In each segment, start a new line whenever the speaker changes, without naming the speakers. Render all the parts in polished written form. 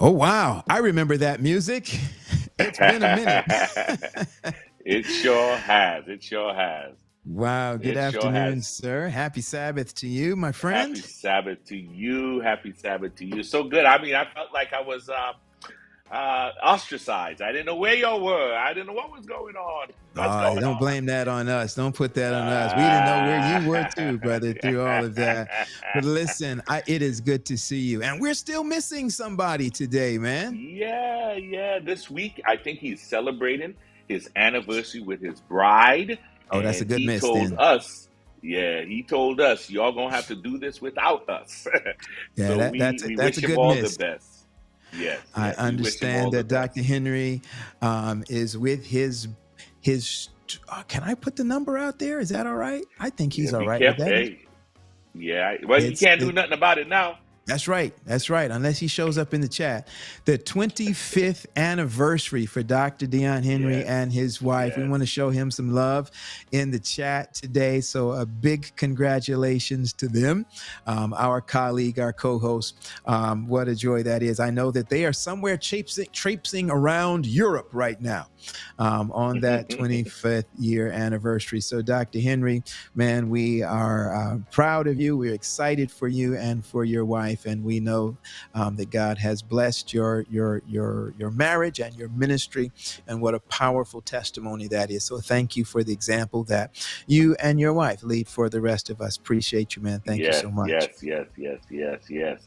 Oh, wow. I remember that music. It's been a minute.
It sure has. It sure has.
Wow. Good
It sure
afternoon,
has.
sir. Happy Sabbath to you, my
Happy
friend.
Sabbath to you. Happy Sabbath to you. So good. I mean, I felt like I was ostracized. I didn't know where y'all were. I didn't know what was going on. What's
Oh,
going
don't
on?
blame that on us. Don't put that on us. We didn't know where you were too, brother, through all of that. But listen, it is good to see you. And we're still missing somebody today, man.
Yeah. This week, I think he's celebrating his anniversary with his bride,
Oh, that's a
and
good
he
miss
told
then.
us, y'all gonna have to do this without us.
Yeah,
So we
that's a
wish him
good
all the
miss.
best.
I
Yes, we wish him
understand
all the
that Dr.
best.
Henry is with his. Can I put the number out there? Is that all right? I think
Yeah,
he's all
be
right with
careful.
that.
Hey, yeah. Well, he
It's
can't do
it,
nothing about it now.
That's right. That's right. Unless he shows up in the chat. The 25th anniversary for Dr. Dion Henry
Yes,
and his wife. We
yes.
want to show him some love in the chat today. So a big congratulations to them, our colleague, our co-host. What a joy that is. I know that they are somewhere traipsing around Europe right now on that 25th year anniversary. So Dr. Henry, man, we are proud of you. We're excited for you and for your wife, and we know that God has blessed your marriage and your ministry, and what a powerful testimony that is. So thank you for the example that you and your wife lead for the rest of us. Appreciate you, man. Thank you
Yes,
so much.
yes, yes, yes, yes, yes.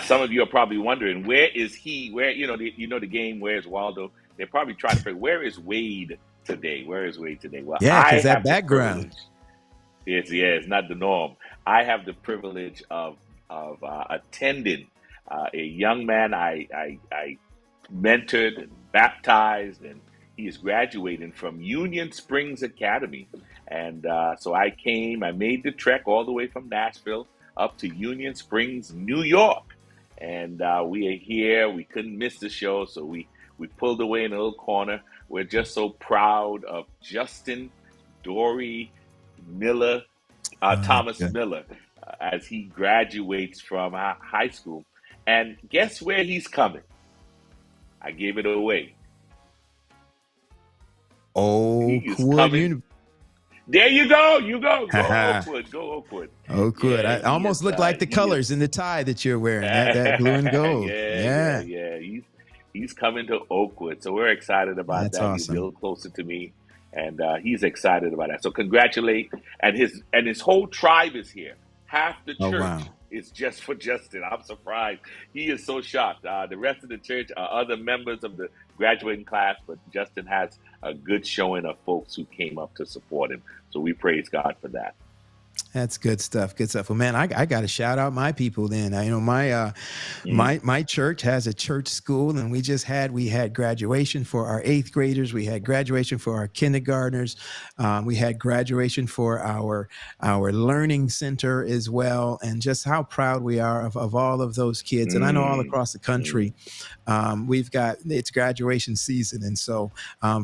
Some of you are probably wondering, where is he? Where the game? Where's Waldo? They're probably trying to figure, where is Wade today? Where is Wade today? Well,
Yeah,
I
because that
have the
background.
privilege. It's not the norm. I have the privilege of attending a young man I mentored and baptized, and he is graduating from Union Springs Academy. And so I made the trek all the way from Nashville up to Union Springs, New York. And we are here. We couldn't miss the show, so we pulled away in a little corner. We're just so proud of Justin Dory Miller, Thomas
Good.
Miller, as he graduates from high school. And guess where he's coming? I gave it away. He is
Oakwood
coming.
University.
There you go. You go. Go Oakwood. Go Oakwood.
Oakwood.
Yeah,
I
he
almost
is.
look like the
He is.
colors in the tie that you're wearing. That blue and gold. Yeah,
Yeah. He's coming to Oakwood, so we're excited about
that's
that. He'll be a
awesome.
little closer to me, and he's excited about that. So congratulate, and his whole tribe is here. Half the
Oh
church
wow.
is just for Justin. I'm surprised. He is so shocked. The rest of the church are other members of the graduating class, but Justin has a good showing of folks who came up to support him. So we praise God for that.
That's good stuff. Good stuff. Well, man, I got to shout out my people. Then, my
Mm.
my church has a church school, and we had graduation for our 8th graders. We had graduation for our kindergartners. We had graduation for our learning center as well, and just how proud we are of all of those kids. And I know all
Mm.
across the country,
Mm.
it's graduation season, and so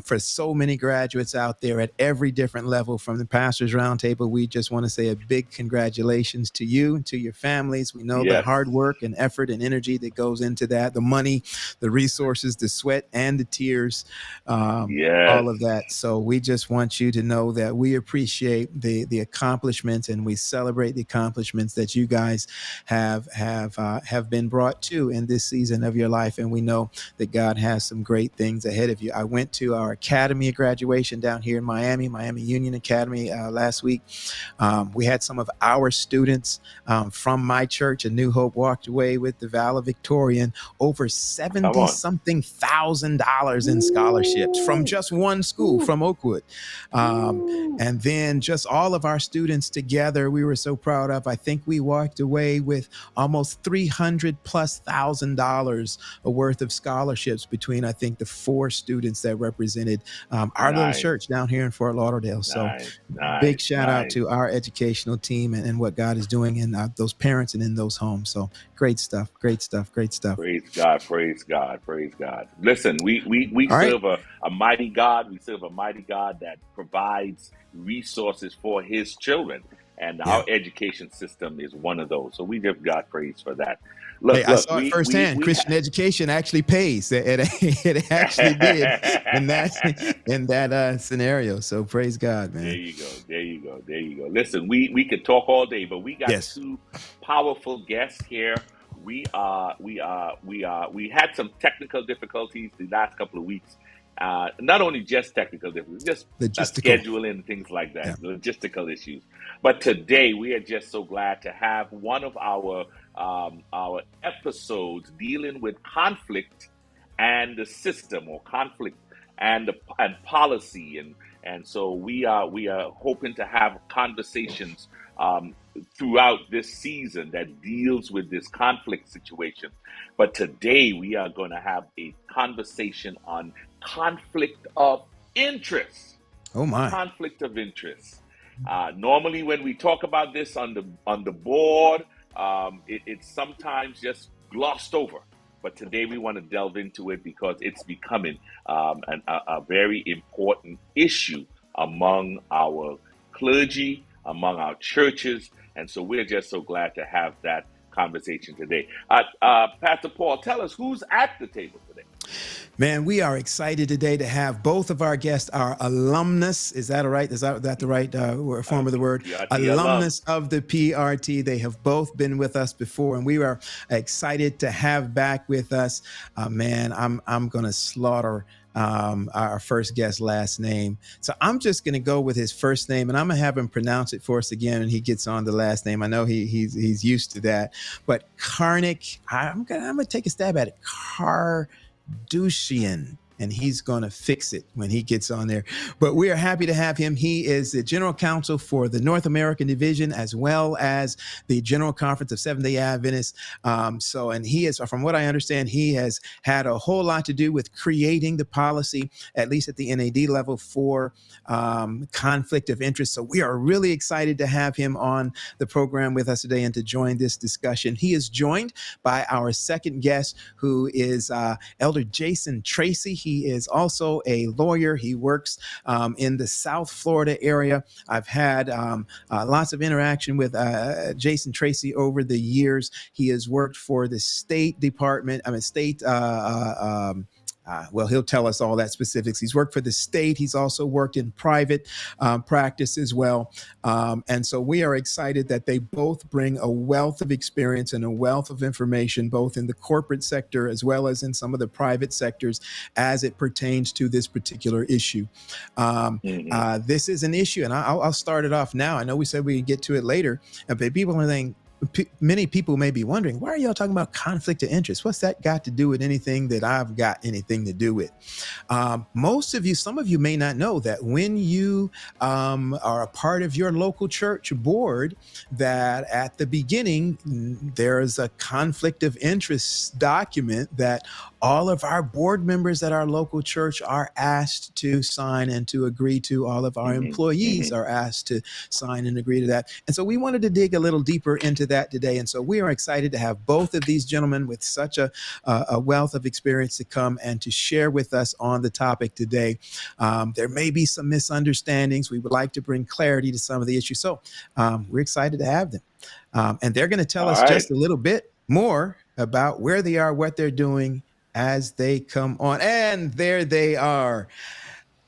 for so many graduates out there at every different level, from the Pastors Roundtable, we just want to say a big congratulations to you and to your families. We know the
Yes.
hard work and effort and energy that goes into that, the money, the resources, the sweat and the tears,
Yes.
all of that. So we just want you to know that we appreciate the accomplishments, and we celebrate the accomplishments that you guys have been brought to in this season of your life. And we know that God has some great things ahead of you. I went to our academy graduation down here in Miami Union Academy last week. We had some of our students from my church, A New Hope, walked away with the valedictorian, over
Come on.
$70-something thousand in scholarships from just one school,
Ooh.
from Oakwood.
Ooh.
And then just all of our students together, we were so proud of. I think we walked away with almost $300,000+ worth of scholarships between, I think, the 4 students that represented our little
Nice.
church down here in Fort Lauderdale. So big shout out to our educational team and what God is doing in those parents and in those homes. So great stuff.
Praise God. Praise God. Praise God. Listen, we
All right.
serve a mighty God. We serve a mighty God that provides resources for his children. And
Yeah.
our education system is one of those. So we give God praise for that.
Hey,
Look,
I
look,
saw it firsthand.
we
Christian education actually pays. It actually did in that scenario. So praise God,
There
man.
you go. There you go. There you go. Listen, we could talk all day, but we got
Yes,
two powerful guests here. We had some technical difficulties the last couple of weeks. Not only just technical difficulties, just
logistical.
scheduling and things like
Yeah.
that, logistical issues. But today we are just so glad to have one of our episodes dealing with conflict and the system, or conflict and policy, and so we are hoping to have conversations throughout this season that deals with this conflict situation. But today we are going to have a conversation on conflict of interest.
Oh my.
Conflict of interest. Normally, when we talk about this on the board, it's sometimes just glossed over. But today we want to delve into it because it's becoming a very important issue among our clergy, among our churches. And so we're just so glad to have that conversation today. Pastor Paul, tell us who's at the table today.
Man, we are excited today to have both of our guests, our alumnus. Is that all right? Is that the right form of the word?
PRT
Alumnus
alums.
of the PRT. They have both been with us before, and we are excited to have back with us. Man, I'm going to slaughter our first guest last name. So I'm just going to go with his first name, and I'm going to have him pronounce it for us again when he gets on the last name. I know he's used to that. But Karnik, I'm going to take a stab at it. Dushian, and he's going to fix it when he gets on there. But we are happy to have him. He is the general counsel for the North American division, as well as the General Conference of Seventh-Day Adventists. And he is, from what I understand, he has had a whole lot to do with creating the policy, at least at the NAD level, for conflict of interest. So we are really excited to have him on the program with us today and to join this discussion. He is joined by our second guest, who is Elder Jason Tracy. He is also a lawyer. He works in the South Florida area. I've had lots of interaction with Jason Tracy over the years. He has worked for the State Department, well, he'll tell us all that specifics. He's worked for the state. He's also worked in private practice as well. And so we are excited that they both bring a wealth of experience and a wealth of information, both in the corporate sector as well as in some of the private sectors, as it pertains to this particular issue. This is an issue, and I'll start it off now. I know we said we'd get to it later, but people are thinking, many people may be wondering, why are y'all talking about conflict of interest? What's that got to do with anything that I've got anything to do with? Some of you may not know that when you are a part of your local church board, that at the beginning, there's a conflict of interest document that all of our board members at our local church are asked to sign and to agree to. All of our employees are asked to sign and agree to that. And so we wanted to dig a little deeper into that today. And so we are excited to have both of these gentlemen with such a wealth of experience to come and to share with us on the topic today. There may be some misunderstandings. We would like to bring clarity to some of the issues. So we're excited to have them. And they're going to tell us just a little bit more about where they are, what they're doing as they come on. And there they are.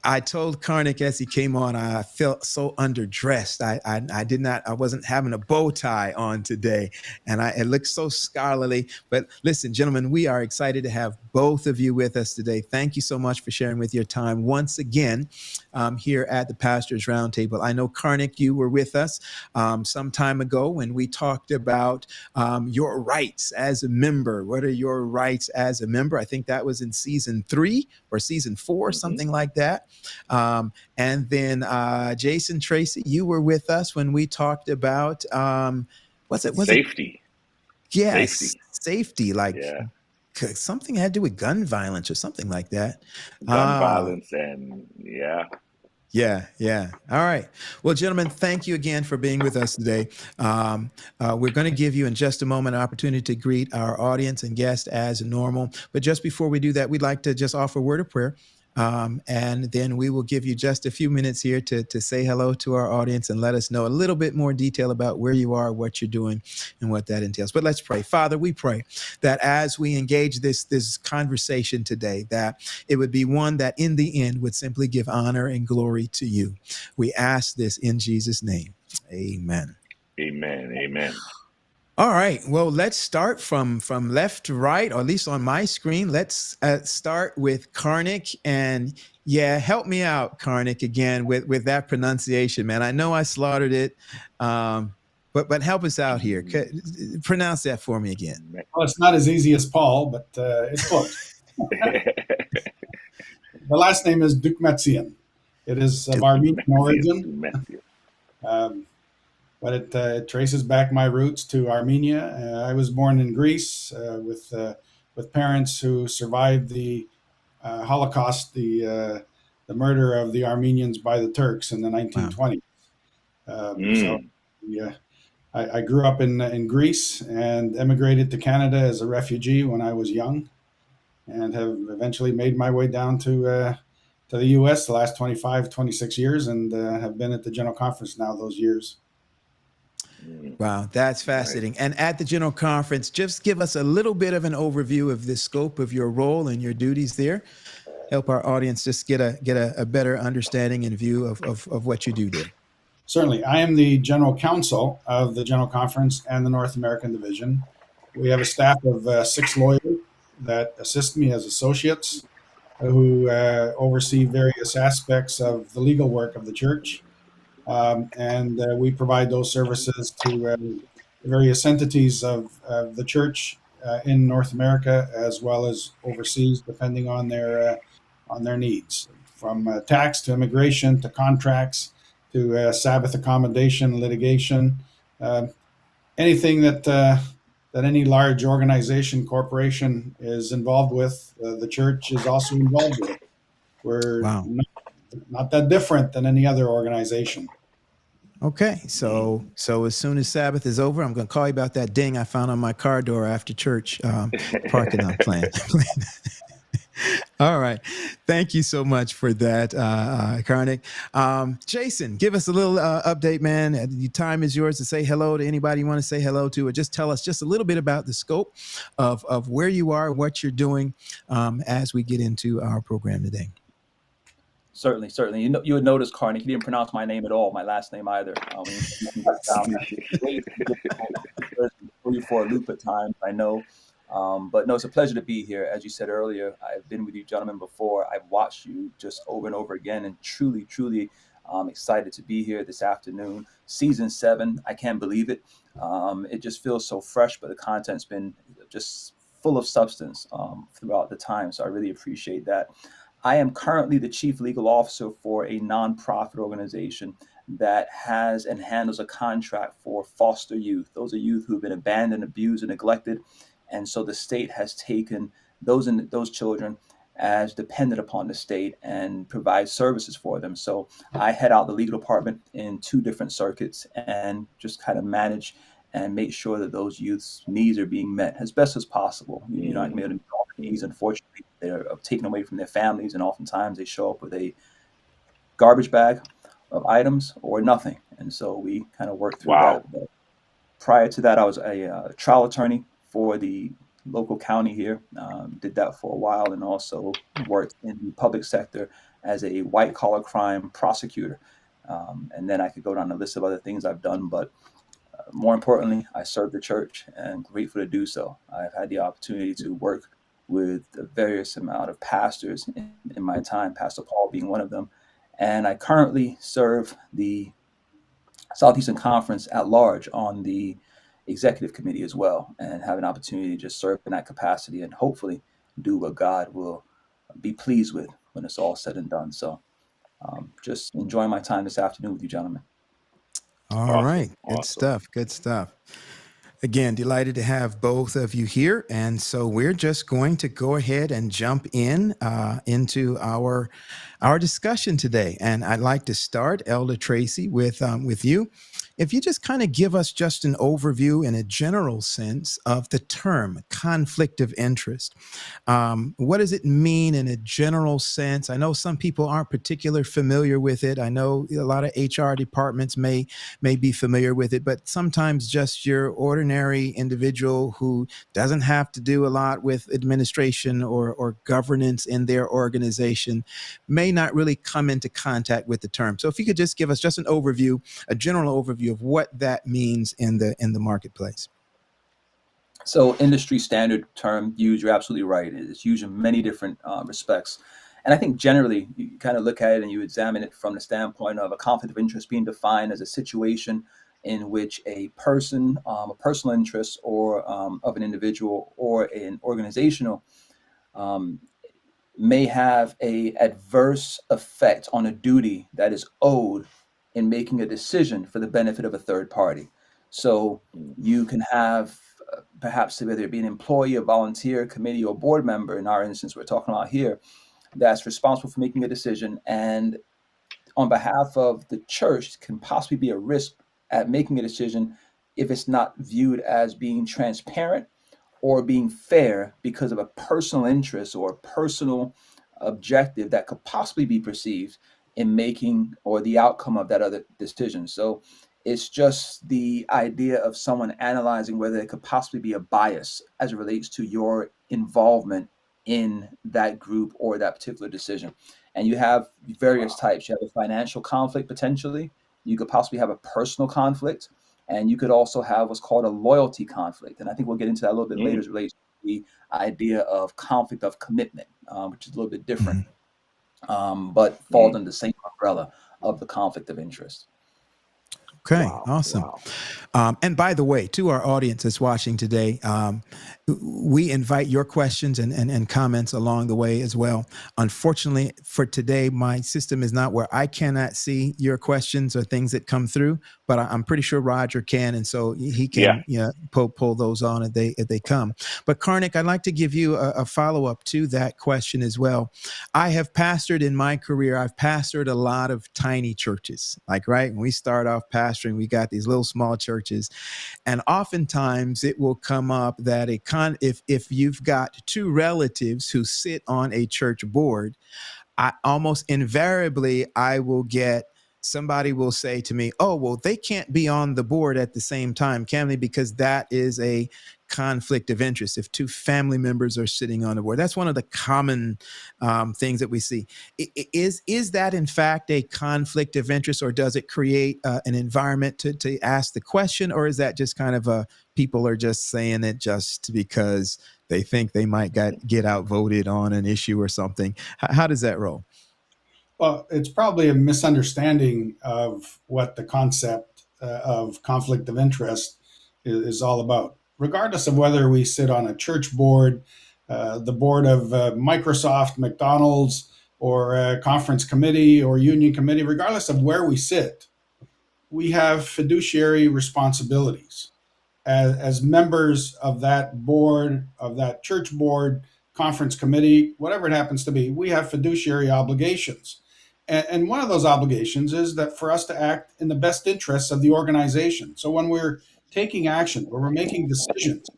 I told Karnik as he came on, I felt so underdressed. I wasn't having a bow tie on today, and it looked so scholarly. But listen, gentlemen, we are excited to have both of you with us today. Thank you so much for sharing with your time once again here at the Pastors Roundtable. I know, Karnik, you were with us some time ago when we talked about your rights as a member. What are your rights as a member? I think that was in season 3 or season 4, something like that. And then Jason Tracy, you were with us when we talked about
safety.
Yes, safety, like something had to do with gun violence or something like that.
Gun violence and
Yeah. All right. Well, gentlemen, thank you again for being with us today. We're going to give you in just a moment an opportunity to greet our audience and guests as normal. But just before we do that, we'd like to just offer a word of prayer. And then we will give you just a few minutes here to say hello to our audience and let us know a little bit more detail about where you are, what you're doing, and what that entails. But let's pray. Father, we pray that as we engage this conversation today, that it would be one that in the end would simply give honor and glory to you. We ask this in Jesus' name. Amen.
Amen. Amen.
All right. Well, let's start from left to right, or at least on my screen. Let's start with Karnik. And yeah, help me out, Karnik, again with that pronunciation, man. I know I slaughtered it, but help us out here. Pronounce that for me again.
Well, it's not as easy as Paul, but it's close. The last name is Dukmatsian. It is of Armenian origin. But it traces back my roots to Armenia. I was born in Greece with parents who survived the Holocaust, the murder of the Armenians by the Turks in the 1920s. So I grew up in Greece and emigrated to Canada as a refugee when I was young, and have eventually made my way down to the U.S. the last 25, 26 years, and have been at the General Conference now those years.
Wow, that's fascinating. Right. And at the General Conference, just give us a little bit of an overview of the scope of your role and your duties there. Help our audience just get a better understanding and view of what you do there.
Certainly. I am the General Counsel of the General Conference and the North American Division. We have a staff of 6 lawyers that assist me as associates who oversee various aspects of the legal work of the church. And we provide those services to various entities of the church in North America as well as overseas, depending on their needs, from tax to immigration to contracts to Sabbath accommodation, litigation, anything that any large organization, corporation is involved with, the church is also involved with. We're not that different than any other organization.
Okay, so as soon as Sabbath is over, I'm going to call you about that ding I found on my car door after church parking lot plan. All right. Thank you so much for that, Karnik. Jason, give us a little update, man. The time is yours to say hello to anybody you want to say hello to, or just tell us just a little bit about the scope of where you are, what you're doing as we get into our program today.
Certainly. You would notice, Karnik, you didn't pronounce my name at all, my last name either. For a loop at times, I know. But no, it's a pleasure to be here. As you said earlier, I've been with you gentlemen before. I've watched you just over and over again, and truly excited to be here this afternoon. Season 7, I can't believe it. It just feels so fresh, but the content's been just full of substance throughout the time. So I really appreciate that. I am currently the chief legal officer for a nonprofit organization that has and handles a contract for foster youth. Those are youth who have been abandoned, abused, and neglected. And so the state has taken those children as dependent upon the state and provide services for them. So I head out the legal department in 2 different circuits and just kind of manage and make sure that those youth's needs are being met as best as possible. You're not going to be able to meet all their needs. Unfortunately, they're taken away from their families, and oftentimes they show up with a garbage bag of items or nothing. And so we kind of work through that. But prior to that, I was a trial attorney for the local county here, did that for a while, and also worked in the public sector as a white-collar crime prosecutor. And then I could go down a list of other things I've done, but more importantly, I serve the church and grateful to do so. I've had the opportunity to work with a various amount of pastors in my time, Pastor Paul being one of them. And I currently serve the Southeastern Conference at large on the executive committee as well, and have an opportunity to just serve in that capacity and hopefully do what God will be pleased with when it's all said and done. So just enjoying my time this afternoon with you gentlemen.
All right. Good stuff. Again, delighted to have both of you here. And so we're just going to go ahead and jump into our our discussion today. And I'd like to start, Elder Tracy, with you. If you just kind of give us just an overview in a general sense of the term conflict of interest. What does it mean in a general sense? I know some people aren't particularly familiar with it. I know a lot of HR departments may be familiar with it, but sometimes just your ordinary individual who doesn't have to do a lot with administration or governance in their organization may not really come into contact with the term. So if you could just give us just an overview, a general overview of what that means in the marketplace.
So industry standard term used, you're absolutely right. It's used in many different respects. And I think generally you kind of look at it and you examine it from the standpoint of a conflict of interest being defined as a situation in which a person, a personal interest or of an individual or an organizational may have a adverse effect on a duty that is owed in making a decision for the benefit of a third party. So you can have perhaps whether it be an employee, a volunteer, committee, or board member, in our instance we're talking about here, that's responsible for making a decision and on behalf of the church can possibly be a risk at making a decision if it's not viewed as being transparent or being fair because of a personal interest or a personal objective that could possibly be perceived in making or the outcome of that other decision. So it's just the idea of someone analyzing whether there could possibly be a bias as it relates to your involvement in that group or that particular decision. And you have various types. You have a financial conflict potentially. You could possibly have a personal conflict. And you could also have what's called a loyalty conflict. And I think we'll get into that a little bit later as it relates to the idea of conflict of commitment, which is a little bit different, but falls under the same umbrella of the conflict of interest.
Okay, awesome. And by the way, to our audience that's watching today, we invite your questions and comments along the way as well. Unfortunately, for today, my system is not where I cannot see your questions or things that come through, but I'm pretty sure Roger can, and so he can pull those on if they come. But Karnik, I'd like to give you a follow-up to that question as well. I have pastored in my career, I've pastored a lot of tiny churches. Like, right, when we start off pastoring, we got these little small churches. And oftentimes it will come up that if you've got two relatives who sit on a church board, almost invariably I will get somebody will say to me, oh, well, they can't be on the board at the same time, can they? Because that is a conflict of interest if two family members are sitting on the board. That's one of the common things that we see. Is that in fact a conflict of interest, or does it create an environment to ask the question, or is that just kind of people are just saying it just because they think they might get outvoted on an issue or something? How does that roll?
Well, it's probably a misunderstanding of what the concept of conflict of interest is all about. Regardless of whether we sit on a church board, the board of Microsoft, McDonald's, or a conference committee or union committee, regardless of where we sit, we have fiduciary responsibilities. As members of that board, of that church board, conference committee, whatever it happens to be, we have fiduciary obligations. And one of those obligations is that for us to act in the best interests of the organization. So when we're taking action, when we're making decisions,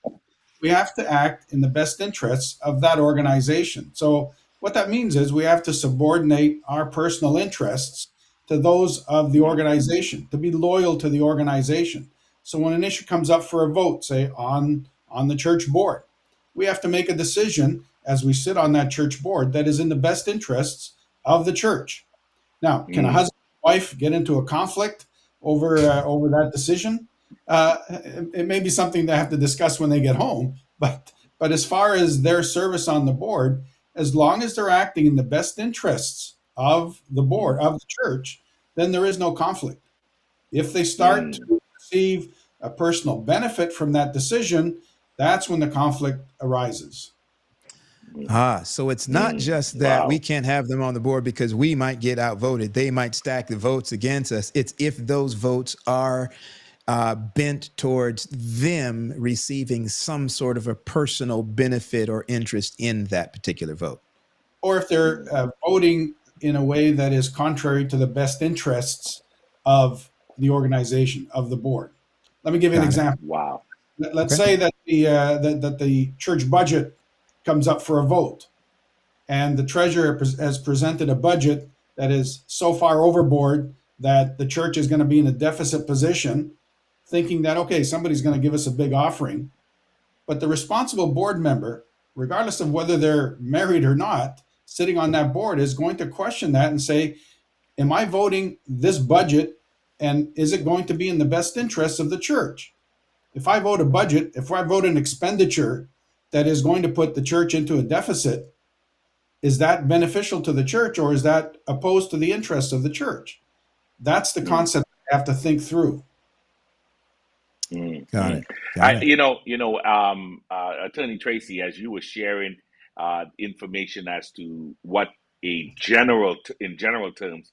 we have to act in the best interests of that organization. So what that means is we have to subordinate our personal interests to those of the organization, to be loyal to the organization. So when an issue comes up for a vote, say on the church board, we have to make a decision as we sit on that church board that is in the best interests of the church. Now, can a husband and wife get into a conflict over that decision? It may be something they have to discuss when they get home, but as far as their service on the board, as long as they're acting in the best interests of the board, of the church, then there is no conflict. If they start to receive a personal benefit from that decision, that's when the conflict arises.
So it's not just that we can't have them on the board because we might get outvoted. They might stack the votes against us. It's if those votes are bent towards them receiving some sort of a personal benefit or interest in that particular vote.
Or if they're voting in a way that is contrary to the best interests of the organization, of the board. Let me give you an
Got it.
example.
Wow.
Let's
Okay.
say that the church budget comes up for a vote, and the treasurer has presented a budget that is so far overboard that the church is going to be in a deficit position, thinking that, okay, somebody's going to give us a big offering. But the responsible board member, regardless of whether they're married or not, sitting on that board is going to question that and say, am I voting this budget, and is it going to be in the best interests of the church? If I vote a budget, if I vote an expenditure that is going to put the church into a deficit, is that beneficial to the church, or is that opposed to the interests of the church? That's the concept I have to think through.
Got it. Got it.
Attorney Tracy, as you were sharing information as to what in general terms,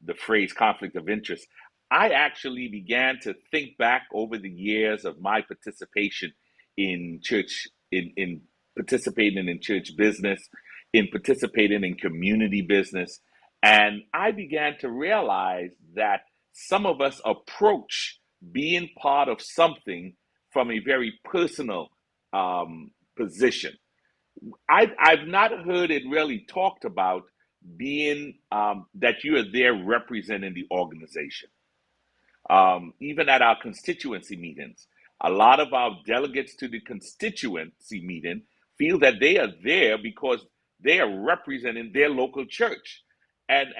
the phrase conflict of interest, I actually began to think back over the years of my participation in church, in participating in church business, in participating in community business, and I began to realize that some of us approach being part of something from a very personal position. I've not heard it really talked about being that you are there representing the organization. Even at our constituency meetings, a lot of our delegates to the constituency meeting feel that they are there because they are representing their local church. And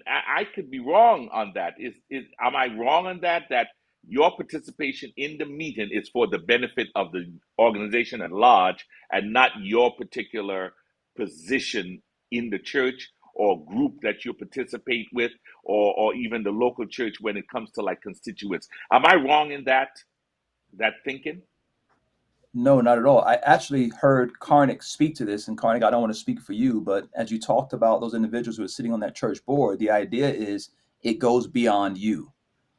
I could be wrong on that. Am I wrong on that? That your participation in the meeting is for the benefit of the organization at large and not your particular position in the church or group that you participate with, or even the local church when it comes to like constituents. Am I wrong in that thinking?
No, not at all. I actually heard Karnik speak to this, and Karnik, I don't want to speak for you, but as you talked about those individuals who are sitting on that church board, the idea is it goes beyond you.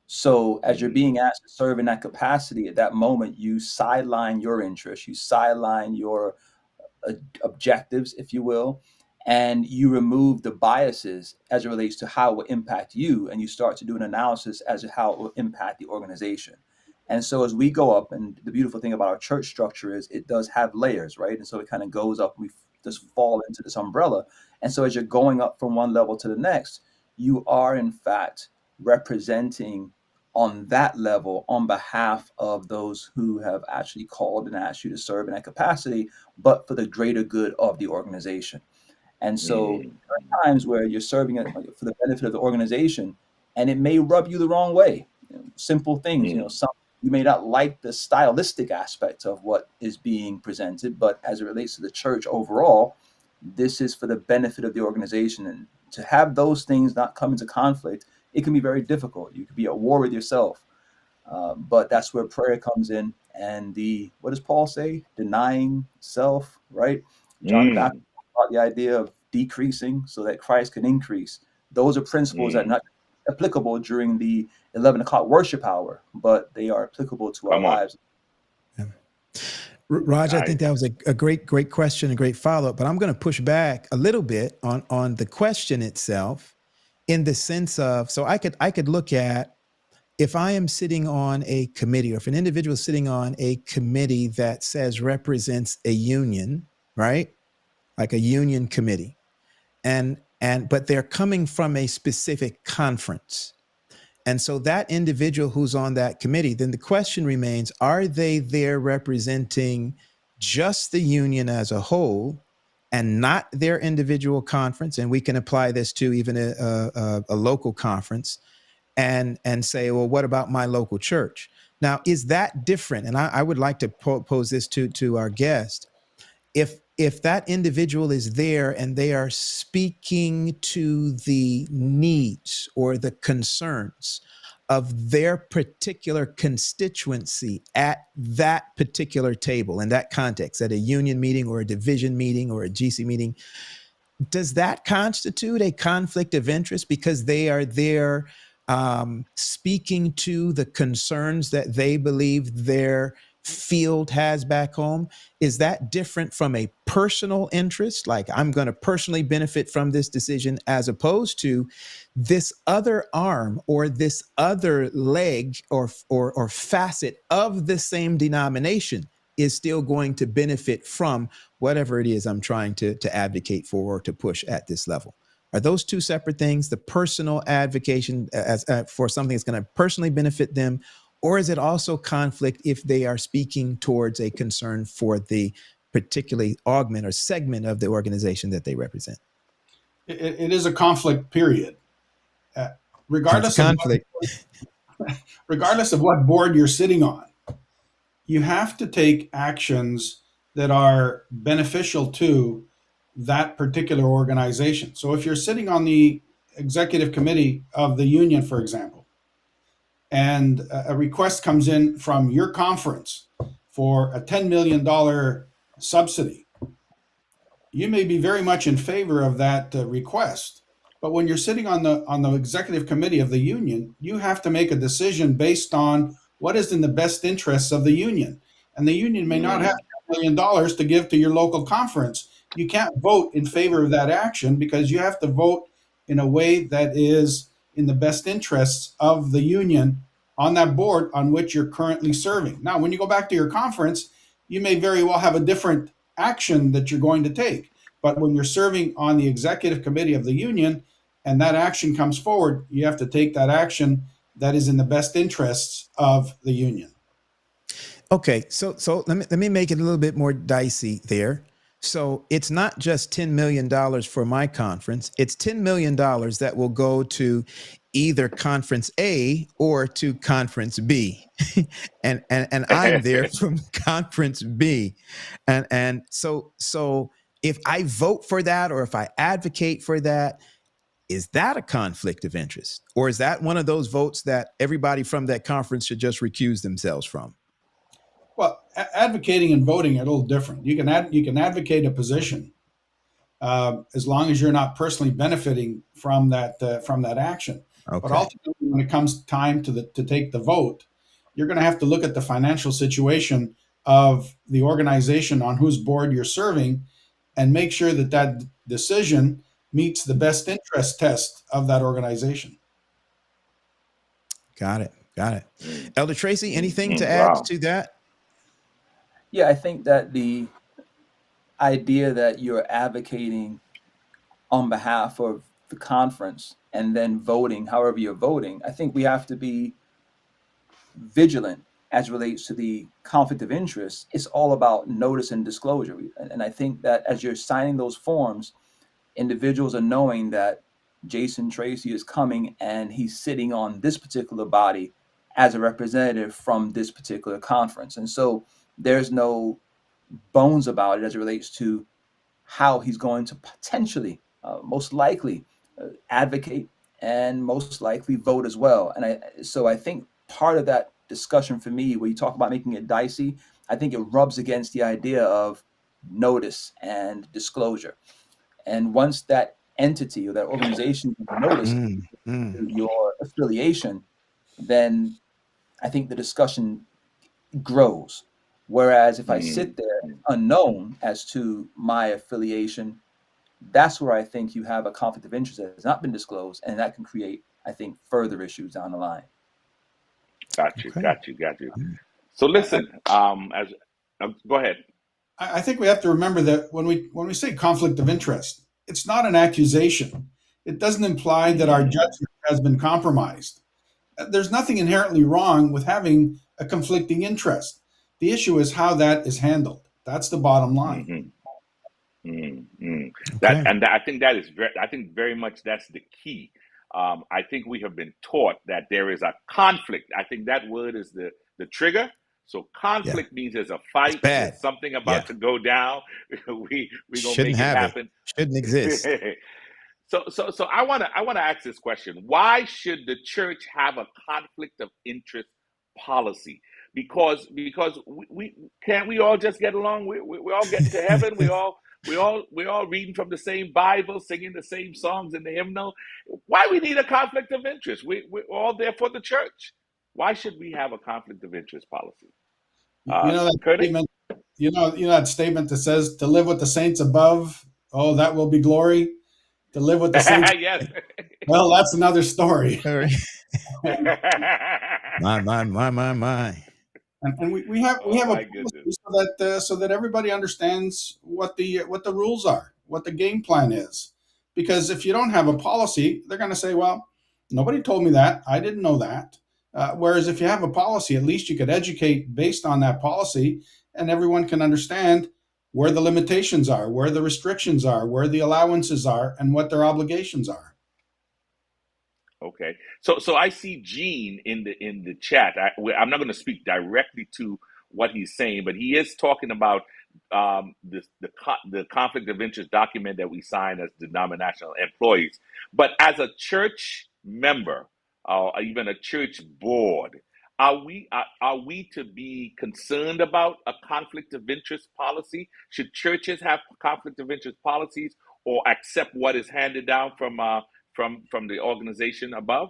So as you're being asked to serve in that capacity, at that moment, you sideline your interests, you sideline your objectives, if you will, and you remove the biases as it relates to how it will impact you, and you start to do an analysis as to how it will impact the organization. And so as we go up, and the beautiful thing about our church structure is it does have layers, right? And so it kind of goes up, we just fall into this umbrella. And so as you're going up from one level to the next, you are in fact representing on that level on behalf of those who have actually called and asked you to serve in that capacity, but for the greater good of the organization. And so there are times where you're serving it for the benefit of the organization, and it may rub you the wrong way. Simple things, you may not like the stylistic aspects of what is being presented, but as it relates to the church overall, this is for the benefit of the organization. And to have those things not come into conflict, it can be very difficult. You could be at war with yourself. But that's where prayer comes in. And what does Paul say? Denying self, right? John the Baptist about the idea of decreasing so that Christ can increase. Those are principles that are not applicable during the 11 o'clock worship hour, but they are applicable to our lives.
Yeah. Raj, I think that was a great question, a great follow-up, but I'm going to push back a little bit on the question itself, in the sense of, so I could look at, if I am sitting on a committee, or if an individual is sitting on a committee that says represents a union, right? Like a union committee, but they're coming from a specific conference. And so that individual who's on that committee, then the question remains, are they there representing just the union as a whole and not their individual conference? And we can apply this to even a local conference and say, well, what about my local church? Now, is that different? And I would like to pose this to our guest. If that individual is there and they are speaking to the needs or the concerns of their particular constituency at that particular table, in that context, at a union meeting or a division meeting or a GC meeting, does that constitute a conflict of interest because they are there speaking to the concerns that they believe their field has back home, is that different from a personal interest? Like, I'm going to personally benefit from this decision, as opposed to this other arm or this other leg or facet of the same denomination is still going to benefit from whatever it is I'm trying to advocate for or to push at this level? Are those two separate things? The personal advocacy as for something that's going to personally benefit them, or is it also conflict if they are speaking towards a concern for the particularly augment or segment of the organization that they represent?
It is a conflict, period. Uh,
It's a
regardless of
conflict.
regardless of what board you're sitting on, you have to take actions that are beneficial to that particular organization. So if you're sitting on the executive committee of the union, for example, and a request comes in from your conference for a $10 million subsidy, you may be very much in favor of that request. But when you're sitting on the executive committee of the union, you have to make a decision based on what is in the best interests of the union. And the union may not have $10 million to give to your local conference. You can't vote in favor of that action because you have to vote in a way that is in the best interests of the union on that board on which you're currently serving. Now, when you go back to your conference, you may very well have a different action that you're going to take. But when you're serving on the executive committee of the union and that action comes forward, you have to take that action that is in the best interests of the union.
Okay, so let me make it a little bit more dicey there. So it's not just $10 million for my conference. It's $10 million that will go to either conference A or to conference B. and I'm there from conference B. And so if I vote for that or if I advocate for that, is that a conflict of interest? Or is that one of those votes that everybody from that conference should just recuse themselves from?
Well, advocating and voting are a little different. You can advocate a position as long as you're not personally benefiting from that action. Okay. But ultimately, when it comes time to take the vote, you're going to have to look at the financial situation of the organization on whose board you're serving, and make sure that decision meets the best interest test of that organization.
Got it. Elder Tracy, anything to add to that?
Yeah, I think that the idea that you're advocating on behalf of the conference and then voting, however you're voting, I think we have to be vigilant as relates to the conflict of interest. It's all about notice and disclosure. And I think that as you're signing those forms, individuals are knowing that Jason Tracy is coming and he's sitting on this particular body as a representative from this particular conference. And so there's no bones about it as it relates to how he's going to potentially, most likely, advocate and most likely vote as well. And so I think part of that discussion for me, where you talk about making it dicey, I think it rubs against the idea of notice and disclosure. And once that entity or that organization notices your affiliation, then I think the discussion grows. Whereas if I sit there unknown as to my affiliation, that's where I think you have a conflict of interest that has not been disclosed, and that can create, I think, further issues down the line.
Got you. So listen, go ahead.
I think we have to remember that when we say conflict of interest, it's not an accusation. It doesn't imply that our judgment has been compromised. There's nothing inherently wrong with having a conflicting interest. The issue is how that is handled. That's the bottom line.
I think that is very much that's the key. I think we have been taught that there is a conflict. I think that word is the trigger. So conflict means there's a fight, there's something about to go down. we gonna make it happen.
Shouldn't exist.
So I wanna ask this question: why should the church have a conflict of interest policy? Because we can't we all just get along? We all get to heaven. We all reading from the same Bible, singing the same songs in the hymnal. Why we need a conflict of interest? We're all there for the church. Why should we have a conflict of interest policy?
You know that
Curtis?
statement. You know that statement that says, "To live with the saints above, oh, that will be glory." To live with the saints,
Yes.
well, that's another story.
All right. My.
And we have a
My
policy
goodness.
so that everybody understands what the rules are, what the game plan is. Because if you don't have a policy, they're going to say, "Well, nobody told me that. I didn't know that." Whereas if you have a policy, at least you could educate based on that policy, and everyone can understand where the limitations are, where the restrictions are, where the allowances are, and what their obligations are.
Okay, so I see Gene in the chat. I'm not going to speak directly to what he's saying, but he is talking about the conflict of interest document that we sign as denominational employees. But as a church member, or even a church board, are we to be concerned about a conflict of interest policy? Should churches have conflict of interest policies, or accept what is handed down from the organization above?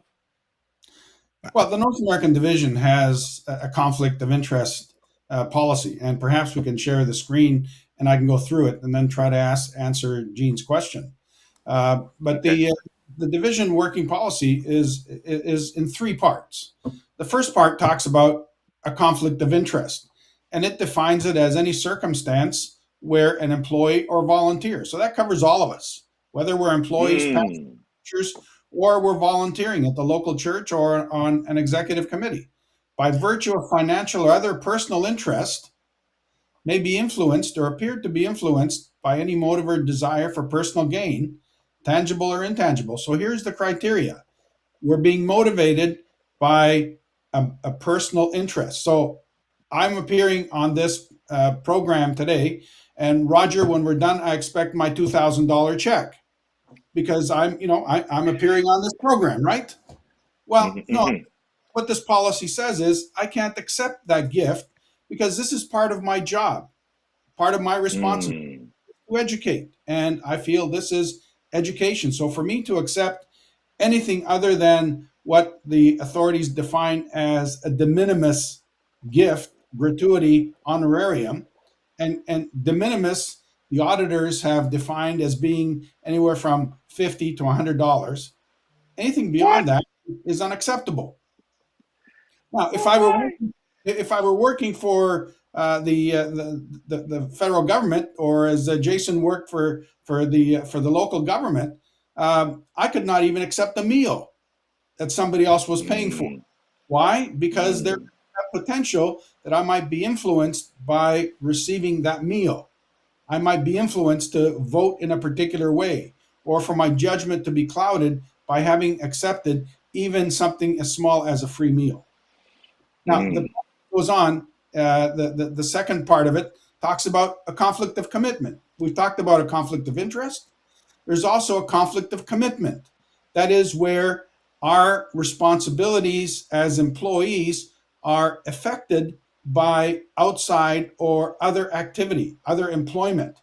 Well, the North American division has a conflict of interest policy, and perhaps we can share the screen and I can go through it and then try to answer Gene's question. But
Okay.
the division working policy is in three parts. The first part talks about a conflict of interest, and it defines it as any circumstance where an employee or volunteer. So that covers all of us, whether we're employees,
Mm.
pastors, or we're volunteering at the local church or on an executive committee. By virtue of financial or other personal interest, may be influenced or appeared to be influenced by any motive or desire for personal gain, tangible or intangible. So here's the criteria. We're being motivated by a personal interest. So I'm appearing on this program today, and Roger, when we're done, I expect my $2,000 check because I'm appearing on this program, right? Well,
Mhm,
no,
mhm,
what this policy says is I can't accept that gift because this is part of my job, part of my responsibility
mm,
to educate. And I feel this is education. So for me to accept anything other than what the authorities define as a de minimis gift, gratuity, honorarium, and de minimis, the auditors have defined as being anywhere from $50 to $100. Anything
What?
beyond that is unacceptable. Now, if
Oh
I were
my.
working, if I were working for the federal government, or as Jason worked for the local government, I could not even accept a meal that somebody else was paying for.
Mm,
Why? Because there's
mm,
a potential that I might be influenced by receiving that meal. I might be influenced to vote in a particular way, or for my judgment to be clouded by having accepted even something as small as a free meal. Now, the
mm,
goes on. The second part of it talks about a conflict of commitment. We've talked about a conflict of interest. There's also a conflict of commitment. That is where our responsibilities as employees are affected by outside or other activity, other employment,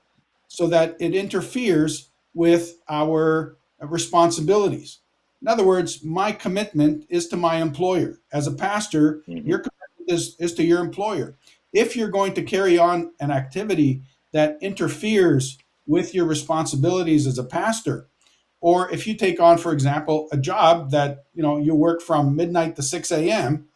so that it interferes with our responsibilities. In other words, my commitment is to my employer. As a pastor, your
mhm,
commitment is to your employer. If you're going to carry on an activity that interferes with your responsibilities as a pastor, or if you take on, for example, a job that you work from midnight to 6 a.m.,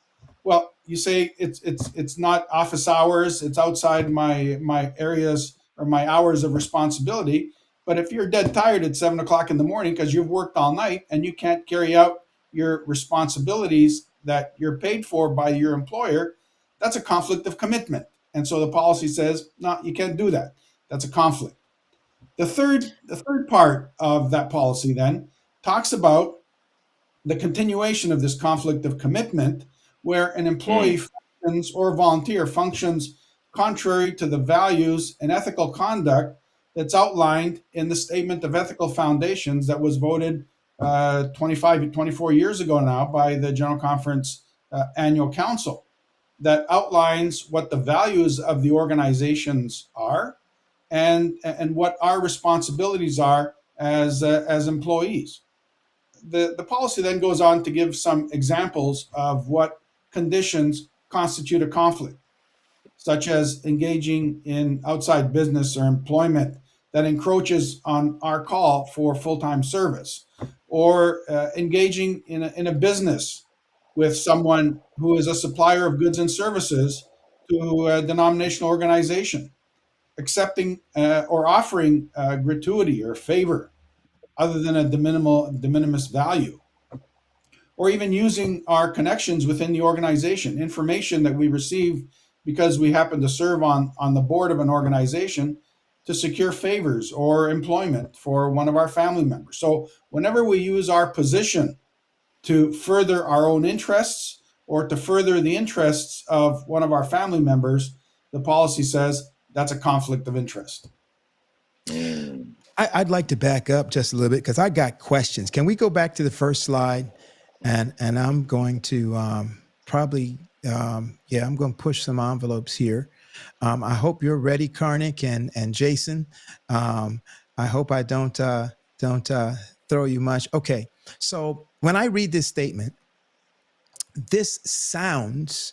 well, you say it's not office hours, it's outside my areas or my hours of responsibility. But if you're dead tired at 7 o'clock in the morning because you've worked all night and you can't carry out your responsibilities that you're paid for by your employer, that's a conflict of commitment. And so the policy says, no, you can't do that. That's a conflict. The third part of that policy then talks about the continuation of this conflict of commitment, where an employee
mm,
functions or volunteer functions contrary to the values and ethical conduct that's outlined in the Statement of Ethical Foundations that was voted 24 years ago now by the General Conference Annual Council, that outlines what the values of the organizations are and what our responsibilities are as employees. The policy then goes on to give some examples of what conditions constitute a conflict. such as engaging in outside business or employment that encroaches on our call for full-time service, or engaging in a business with someone who is a supplier of goods and services to a denominational organization, accepting or offering gratuity or favor other than a de minimis value, or even using our connections within the organization, information that we receive because we happen to serve on the board of an organization to secure favors or employment for one of our family members. So whenever we use our position to further our own interests or to further the interests of one of our family members, the policy says that's a conflict of interest.
I'd like to back up just a little bit because I got questions. Can we go back to the first slide? And I'm going to I'm going to push some envelopes here. I hope you're ready, Karnik and Jason. I hope I don't throw you much. Okay, so when I read this statement, this sounds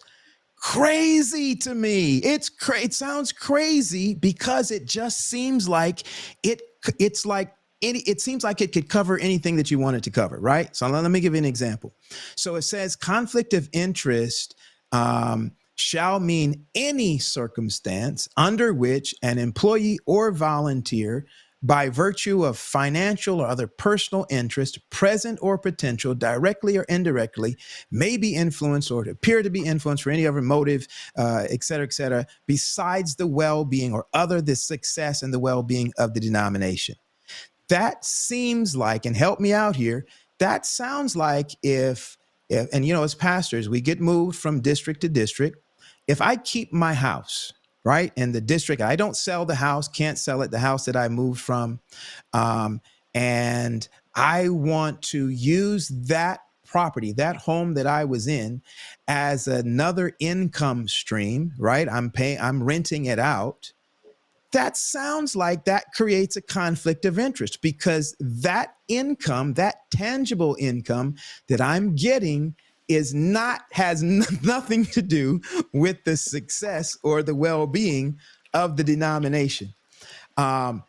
crazy to me. It sounds crazy because it just seems like it's like it seems like it could cover anything that you want it to cover, right? So let me give you an example. So it says conflict of interest shall mean any circumstance under which an employee or volunteer, by virtue of financial or other personal interest, present or potential, directly or indirectly, may be influenced or appear to be influenced for any other motive, et cetera, besides the well-being or other the success and the well-being of the denomination. That seems like, and help me out here, that sounds like if and as pastors, we get moved from district to district. If I keep my house, right, in the district, I don't sell the house, can't sell it, the house that I moved from, and I want to use that property, that home that I was in, as another income stream, right? I'm renting it out. That sounds like that creates a conflict of interest because that income, that tangible income that I'm getting has nothing to do with the success or the well-being of the denomination. And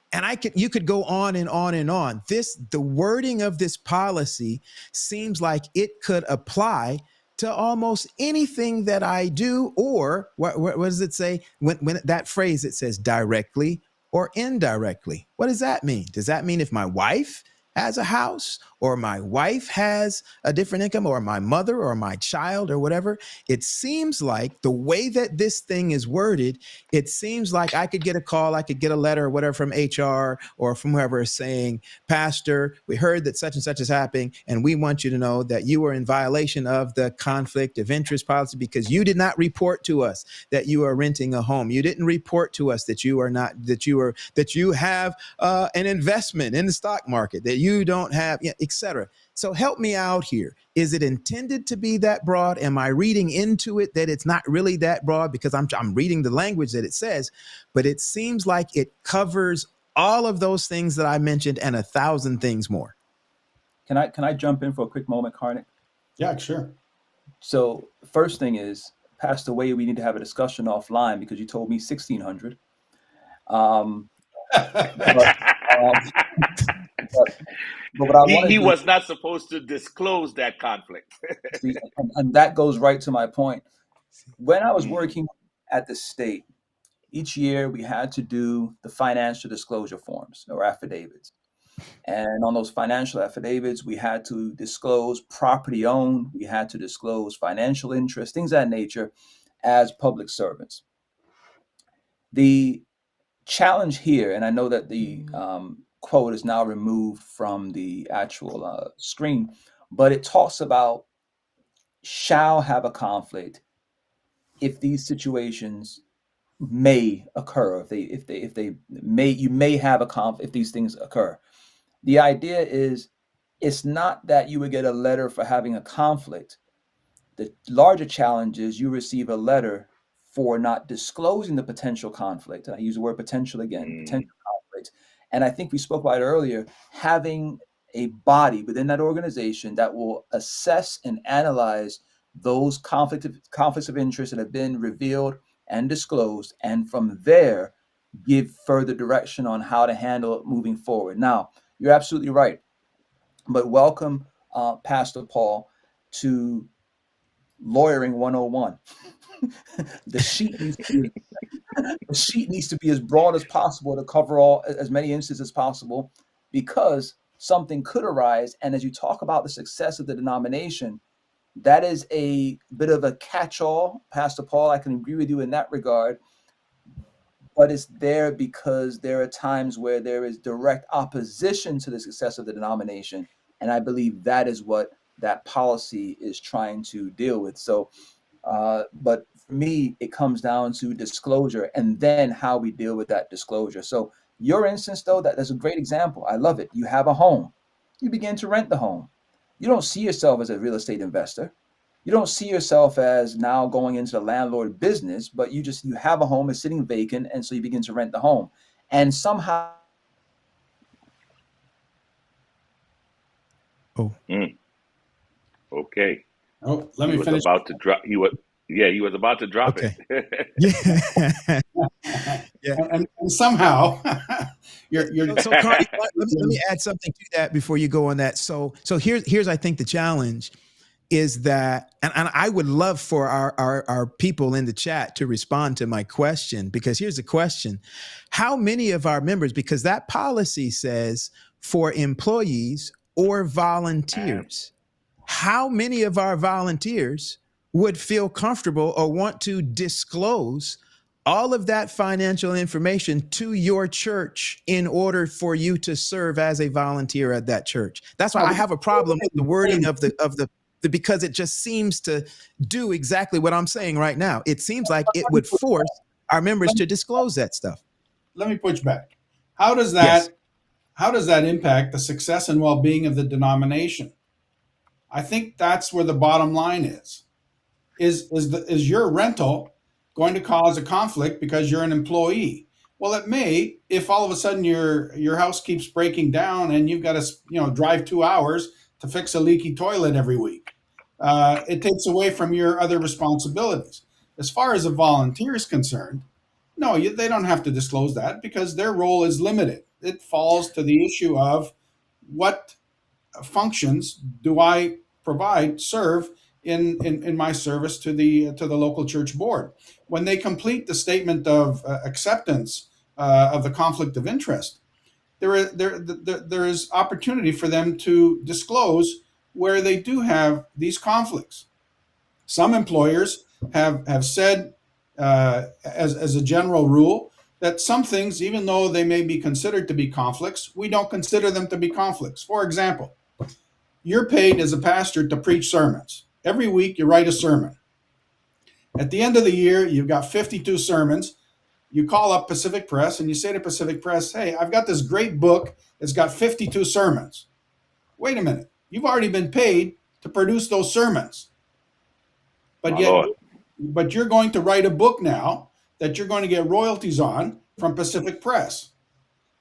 you could go on and on and on. The wording of this policy seems like it could apply to almost anything that I do, or what does it say? When that phrase, it says directly or indirectly. What does that mean? Does that mean if my wife has a house, or my wife has a different income, or my mother or my child or whatever? It seems like the way that this thing is worded, it seems like I could get a call, I could get a letter or whatever from HR or from whoever saying, Pastor, we heard that such and such is happening, and we want you to know that you are in violation of the conflict of interest policy because you did not report to us that you are renting a home. You didn't report to us that you have an investment in the stock market, that you don't have, etc. So help me out here. Is it intended to be that broad? Am I reading into it that it's not really that broad because I'm reading the language that it says, but it seems like it covers all of those things that I mentioned and 1,000 things more.
Can I jump in for a quick moment, Karnik?
Yeah, sure.
So first thing is, Pastor Wade, we need to have a discussion offline because you told me 1,600. But what I want to
he
do,
was not supposed to disclose that conflict.
and that goes right to my point. When I was working at the state, each year we had to do the financial disclosure forms or affidavits. And on those financial affidavits, we had to disclose property owned, we had to disclose financial interest, things of that nature as public servants. The challenge here, and I know that the quote is now removed from the actual screen, but it talks about shall have a conflict if these situations may occur, you may have a conflict if these things occur. The idea is, it's not that you would get a letter for having a conflict. The larger challenge is you receive a letter for not disclosing the potential conflict. And I use the word potential again, potential conflict. And I think we spoke about it earlier, having a body within that organization that will assess and analyze those conflicts of interest that have been revealed and disclosed, and from there give further direction on how to handle it moving forward. Now, you're absolutely right. But welcome, Pastor Paul, to Lawyering 101. The sheet needs to be the sheet needs to be as broad as possible to cover as many instances as possible, because something could arise. And as you talk about the success of the denomination, that is a bit of a catch-all, Pastor Paul. I can agree with you in that regard. But it's there because there are times where there is direct opposition to the success of the denomination. And I believe that is what that policy is trying to deal with. So, but for me, it comes down to disclosure and then how we deal with that disclosure. So your instance, though, that's a great example. I love it. You have a home. You begin to rent the home. You don't see yourself as a real estate investor. You don't see yourself as now going into the landlord business, but you have a home, it's sitting vacant, and so you begin to rent the home. And somehow.
Okay.
Oh, let me
was
finish.
About to drop. He was about to drop
Okay.
it.
Yeah.
And somehow you're
So Carly, let me add something to that before you go on that. So here's I think the challenge is that, and I would love for our people in the chat to respond to my question, because here's the question: how many of our members, because that policy says for employees or volunteers, how many of our volunteers would feel comfortable or want to disclose all of that financial information to your church in order for you to serve as a volunteer at that church? That's why I have a problem with the wording of the because it just seems to do exactly what I'm saying right now. It seems like it would force our members to disclose that stuff.
Let me push back. How does that impact the success and well-being of the denomination? I think that's where the bottom line is. Is your rental going to cause a conflict because you're an employee? Well, it may, if all of a sudden your house keeps breaking down and you've got to drive 2 hours to fix a leaky toilet every week. It takes away from your other responsibilities. As far as a volunteer is concerned, no, they don't have to disclose that because their role is limited. It falls to the issue of what functions do I serve in my service to the local church board. When they complete the statement of acceptance of the conflict of interest, there is opportunity for them to disclose where they do have these conflicts. Some employers have said, as a general rule, that some things, even though they may be considered to be conflicts, we don't consider them to be conflicts. For example, you're paid as a pastor to preach sermons. Every week you write a sermon. At the end of the year, you've got 52 sermons. You call up Pacific Press and you say to Pacific Press, hey, I've got this great book. It's got 52 sermons. Wait a minute. You've already been paid to produce those sermons. But you're going to write a book now that you're going to get royalties on from Pacific Press.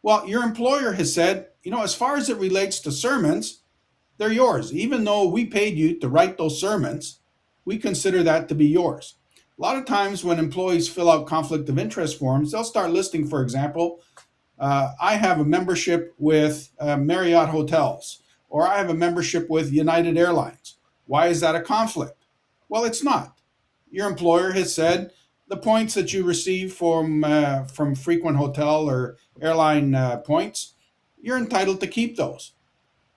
Well, your employer has said, as far as it relates to sermons, they're yours. Even though we paid you to write those sermons, we consider that to be yours. A lot of times when employees fill out conflict of interest forms, they'll start listing, for example, I have a membership with Marriott Hotels, or I have a membership with United Airlines. Why is that a conflict? Well, it's not. Your employer has said the points that you receive from frequent hotel or airline points, you're entitled to keep those.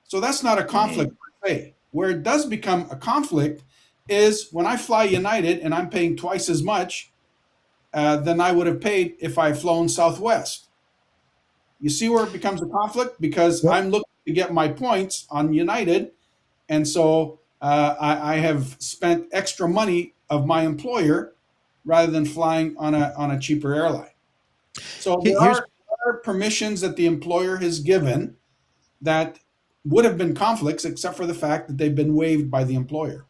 So that's not a conflict per se. Where it does become a conflict is when I fly United and I'm paying twice as much than I would have paid if I had flown Southwest. You see where it becomes a conflict? Because I'm looking to get my points on United, and so I have spent extra money of my employer rather than flying on a cheaper airline. So there are permissions that the employer has given that would have been conflicts, except for the fact that they've been waived by the employer.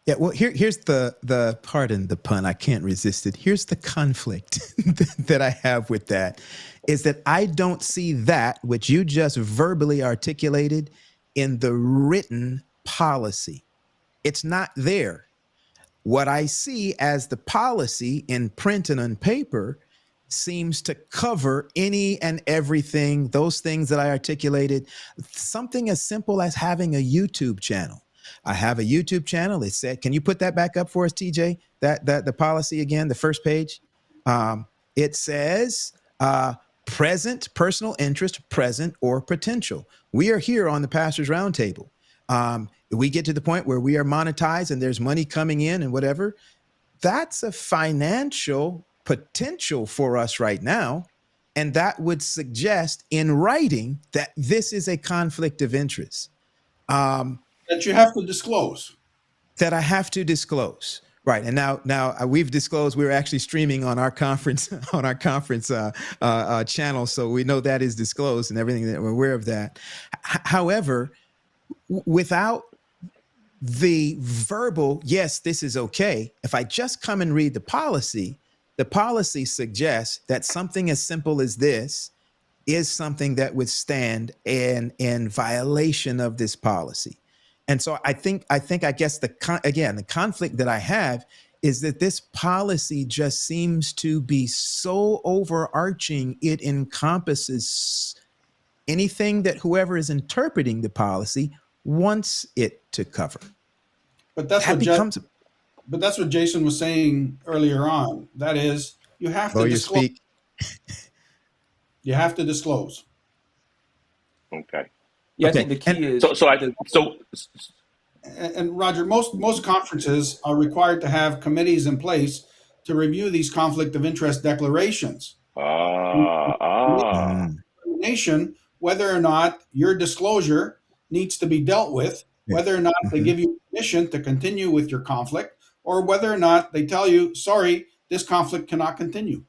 Yeah, well, here's the pardon the pun, I can't resist it. Here's the conflict that I have with that, is that I don't see that which you just verbally articulated in the written policy. It's not there. what I see as the policy in print and on paper seems to cover any and everything, those things that I articulated. Something as simple as having a YouTube channel. I have a YouTube channel. It said, can you put that back up for us, TJ? That the policy again, the first page. It says present, personal interest, present or potential. We are here on the Pastors Roundtable. We get to the point where we are monetized and there's money coming in and whatever. That's a financial potential for us right now. And that would suggest in writing that this is a conflict of interest.
That you have to disclose.
That I have to disclose. Right. And now we've disclosed we're actually streaming on our conference channel. So we know that is disclosed and everything, that we're aware of that. However, without the verbal, yes, this is okay. If I just come and read the policy suggests that something as simple as this is something that would stand in violation of this policy. And so I guess the conflict that I have is that this policy just seems to be so overarching. It encompasses anything that whoever is interpreting the policy wants it to cover.
But that's what Jason was saying earlier on. That is, you have to disclose. You have to disclose.
Okay.
Yeah,
Okay.
I think the key is
And Roger, most conferences are required to have committees in place to review these conflict of interest declarations. Determination whether or not your disclosure needs to be dealt with, whether or not they give you permission to continue with your conflict, or whether or not they tell you, sorry, this conflict cannot continue.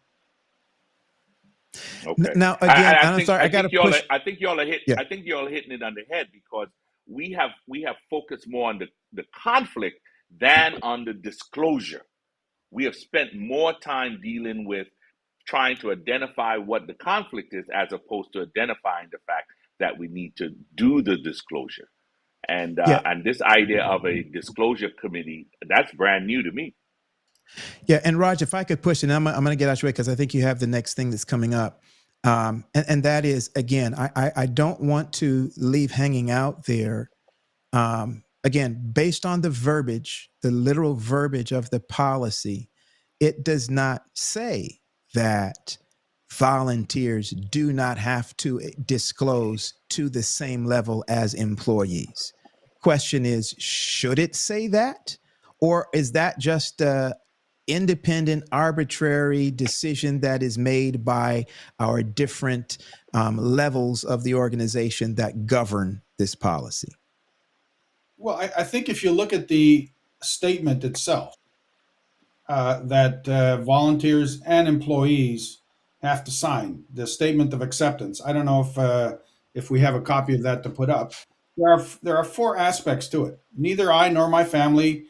Okay.
Now again,
I think y'all are hitting it on the head, because we have focused more on the conflict than on the disclosure. We have spent more time dealing with trying to identify what the conflict is, as opposed to identifying the fact that we need to do the disclosure. And this idea of a disclosure committee, that's brand new to me.
Yeah, and Raj, if I could push it, I'm going to get out your way because I think you have the next thing that's coming up. And that is, again, I don't want to leave hanging out there. Again, based on the verbiage, the literal verbiage of the policy, it does not say that volunteers do not have to disclose to the same level as employees. Question is, should it say that? Or is that just independent, arbitrary decision that is made by our different levels of the organization that govern this policy?
Well, I think if you look at the statement itself, that volunteers and employees have to sign the statement of acceptance. I don't know if we have a copy of that to put up. There are 4 aspects to it. Neither I nor my family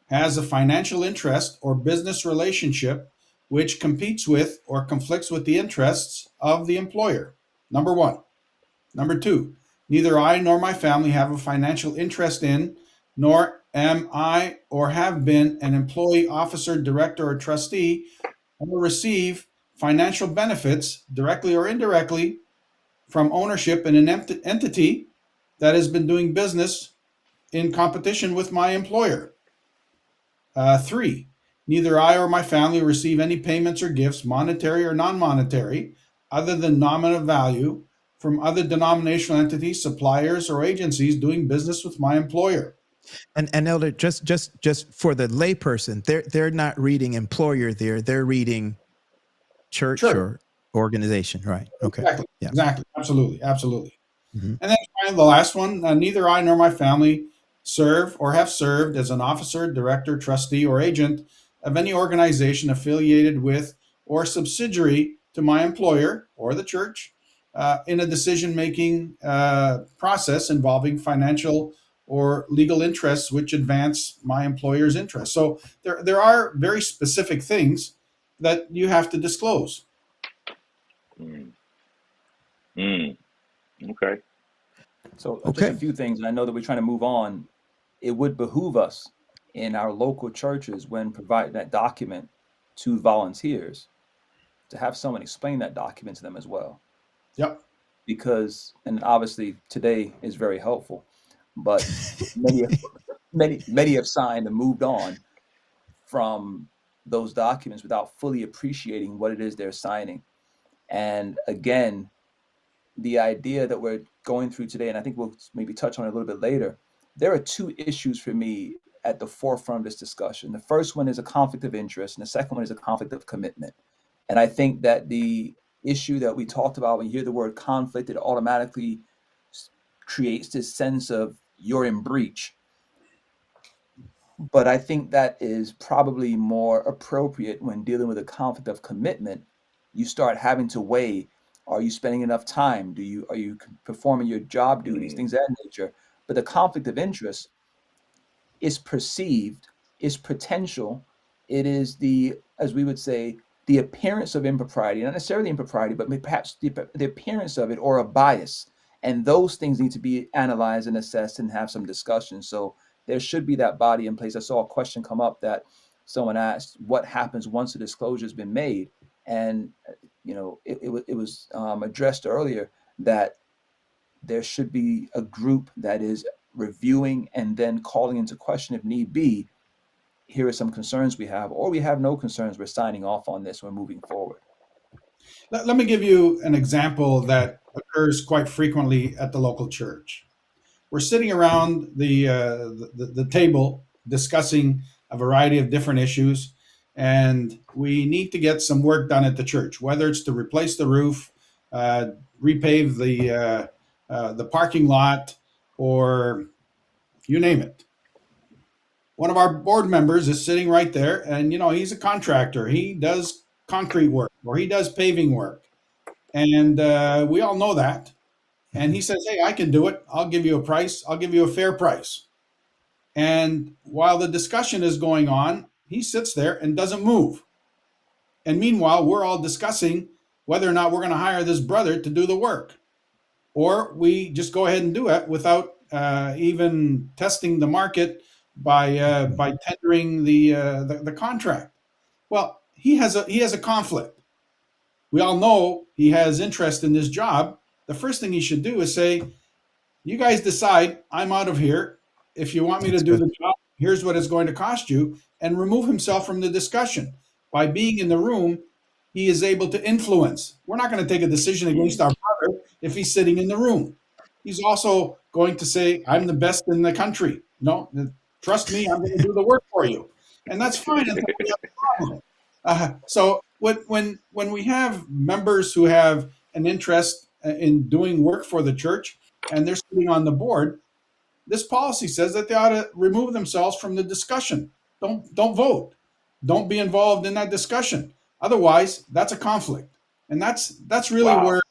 has a financial interest or business relationship which competes with or conflicts with the interests of the employer. Number 1. Number 2, neither I nor my family have a financial interest in, nor am I or have been an employee, officer, director, or trustee, or receive financial benefits directly or indirectly from ownership in an entity that has been doing business in competition with my employer. 3, neither I or my family receive any payments or gifts, monetary or non-monetary, other than nominal value, from other denominational entities, suppliers, or agencies doing business with my employer.
And Elder, just for the layperson, they're not reading employer there; they're reading church or organization, right? Okay,
Exactly, absolutely. Mm-hmm. And then finally, the last one: neither I nor my family serve or have served as an officer, director, trustee, or agent of any organization affiliated with or subsidiary to my employer or the church in a decision-making process involving financial or legal interests which advance my employer's interests. So there are very specific things that you have to disclose.
Okay.
So just a few things, and I know that we're trying to move on. It would behoove us in our local churches when providing that document to volunteers to have someone explain that document to them as well.
Yep.
Because, and obviously today is very helpful, but many have signed and moved on from those documents without fully appreciating what it is they're signing. And again, the idea that we're going through today, and I think we'll maybe touch on it a little bit later, there are two issues for me at the forefront of this discussion. The first one is a conflict of interest, and the second one is a conflict of commitment. And I think that the issue that we talked about, when you hear the word conflict, it automatically creates this sense of you're in breach. But I think that is probably more appropriate when dealing with a conflict of commitment. You start having to weigh, are you spending enough time? Are you performing your job duties, things of that nature? But the conflict of interest is perceived, is potential. It is as we would say, the appearance of impropriety, not necessarily impropriety, but perhaps the appearance of it, or a bias. And those things need to be analyzed and assessed and have some discussion. So there should be that body in place. I saw a question come up that someone asked, what happens once a disclosure has been made? And, it was addressed earlier that there should be a group that is reviewing and then calling into question, if need be, here are some concerns we have, or we have no concerns, we're signing off on this, we're moving forward.
Let me give you an example that occurs quite frequently at the local church. We're sitting around the table discussing a variety of different issues, and we need to get some work done at the church, whether it's to replace the roof, repave the parking lot, or you name it. One of our board members is sitting right there, and he's a contractor. He does concrete work, or he does paving work, and we all know that. And he says, "Hey, I can do it. I'll give you a price. I'll give you a fair price." And while the discussion is going on, he sits there and doesn't move. And meanwhile, we're all discussing whether or not we're going to hire this brother to do the work, or we just go ahead and do it without even testing the market by tendering the contract. Well, he has a conflict. We all know he has interest in this job. The first thing he should do is say, "You guys decide. I'm out of here. If you want me to do the job, here's what it's going to cost you," and remove himself from the discussion. By being in the room, he is able to influence. We're not going to take a decision against our brother if he's sitting in the room. He's also going to say, "I'm the best in the country. No, trust me, I'm going to do the work for you." And that's fine until we have a problem. So when we have members who have an interest in doing work for the church and they're sitting on the board, this policy says that they ought to remove themselves from the discussion. Don't vote. Don't be involved in that discussion. Otherwise, that's a conflict. And that's really where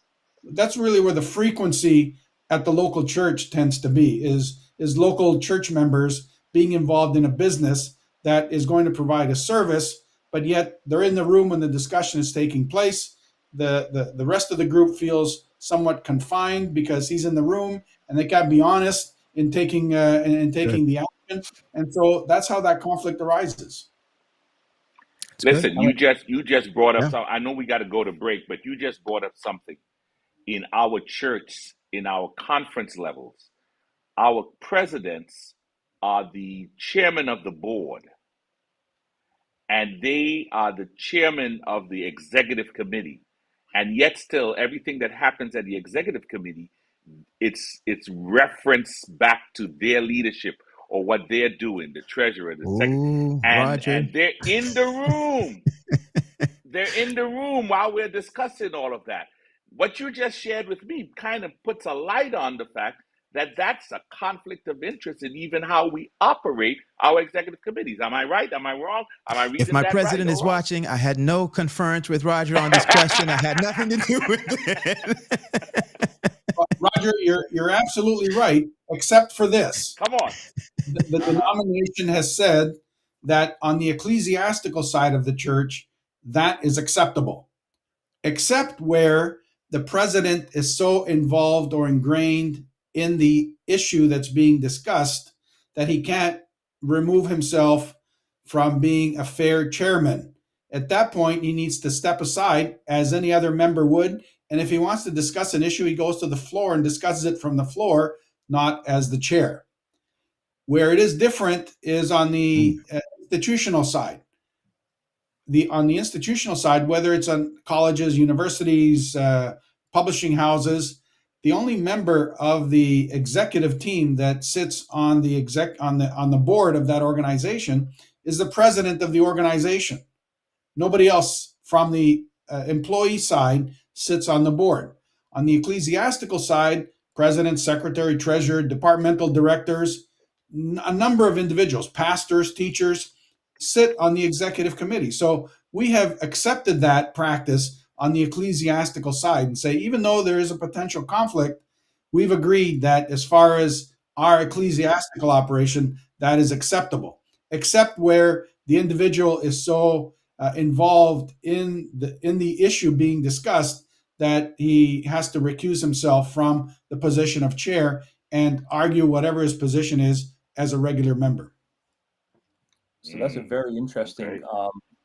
the frequency at the local church tends to be, is local church members being involved in a business that is going to provide a service, but yet they're in the room when the discussion is taking place. The rest of the group feels somewhat confined because he's in the room, and they can't be honest in taking the action. And so that's how that conflict arises.
Listen, you just brought up something. I know we got to go to break, but you just brought up something. In our church, in our conference levels, our presidents are the chairman of the board, and they are the chairman of the executive committee. And yet still, everything that happens at the executive committee, it's referenced back to their leadership or what they're doing, the treasurer, the secretary. And they're in the room. They're in the room while we're discussing all of that. What you just shared with me kind of puts a light on the fact that that's a conflict of interest in even how we operate our executive committees. Am I right? Am I wrong? Am I reading
If my
that
president
right
is watching, I had no conference with Roger on this question. I had nothing to do with it.
Roger, you're absolutely right, except for this.
Come on.
The denomination has said that on the ecclesiastical side of the church, that is acceptable, except where the president is so involved or ingrained in the issue that's being discussed that he can't remove himself from being a fair chairman. At that point, he needs to step aside as any other member would. And if he wants to discuss an issue, he goes to the floor and discusses it from the floor, not as the chair. Where it is different is on the institutional side. On the institutional side, whether it's on colleges, universities, publishing houses, the only member of the executive team that sits on the board of that organization is the president of the organization. Nobody else from the employee side sits on the board. On the ecclesiastical side, president, secretary, treasurer, departmental directors, a number of individuals, pastors, teachers, sit on the executive committee. So we have accepted that practice on the ecclesiastical side and say, even though there is a potential conflict, we've agreed that as far as our ecclesiastical operation, that is acceptable, except where the individual is so involved in the issue being discussed that he has to recuse himself from the position of chair and argue whatever his position is as a regular member.
So that's a very interesting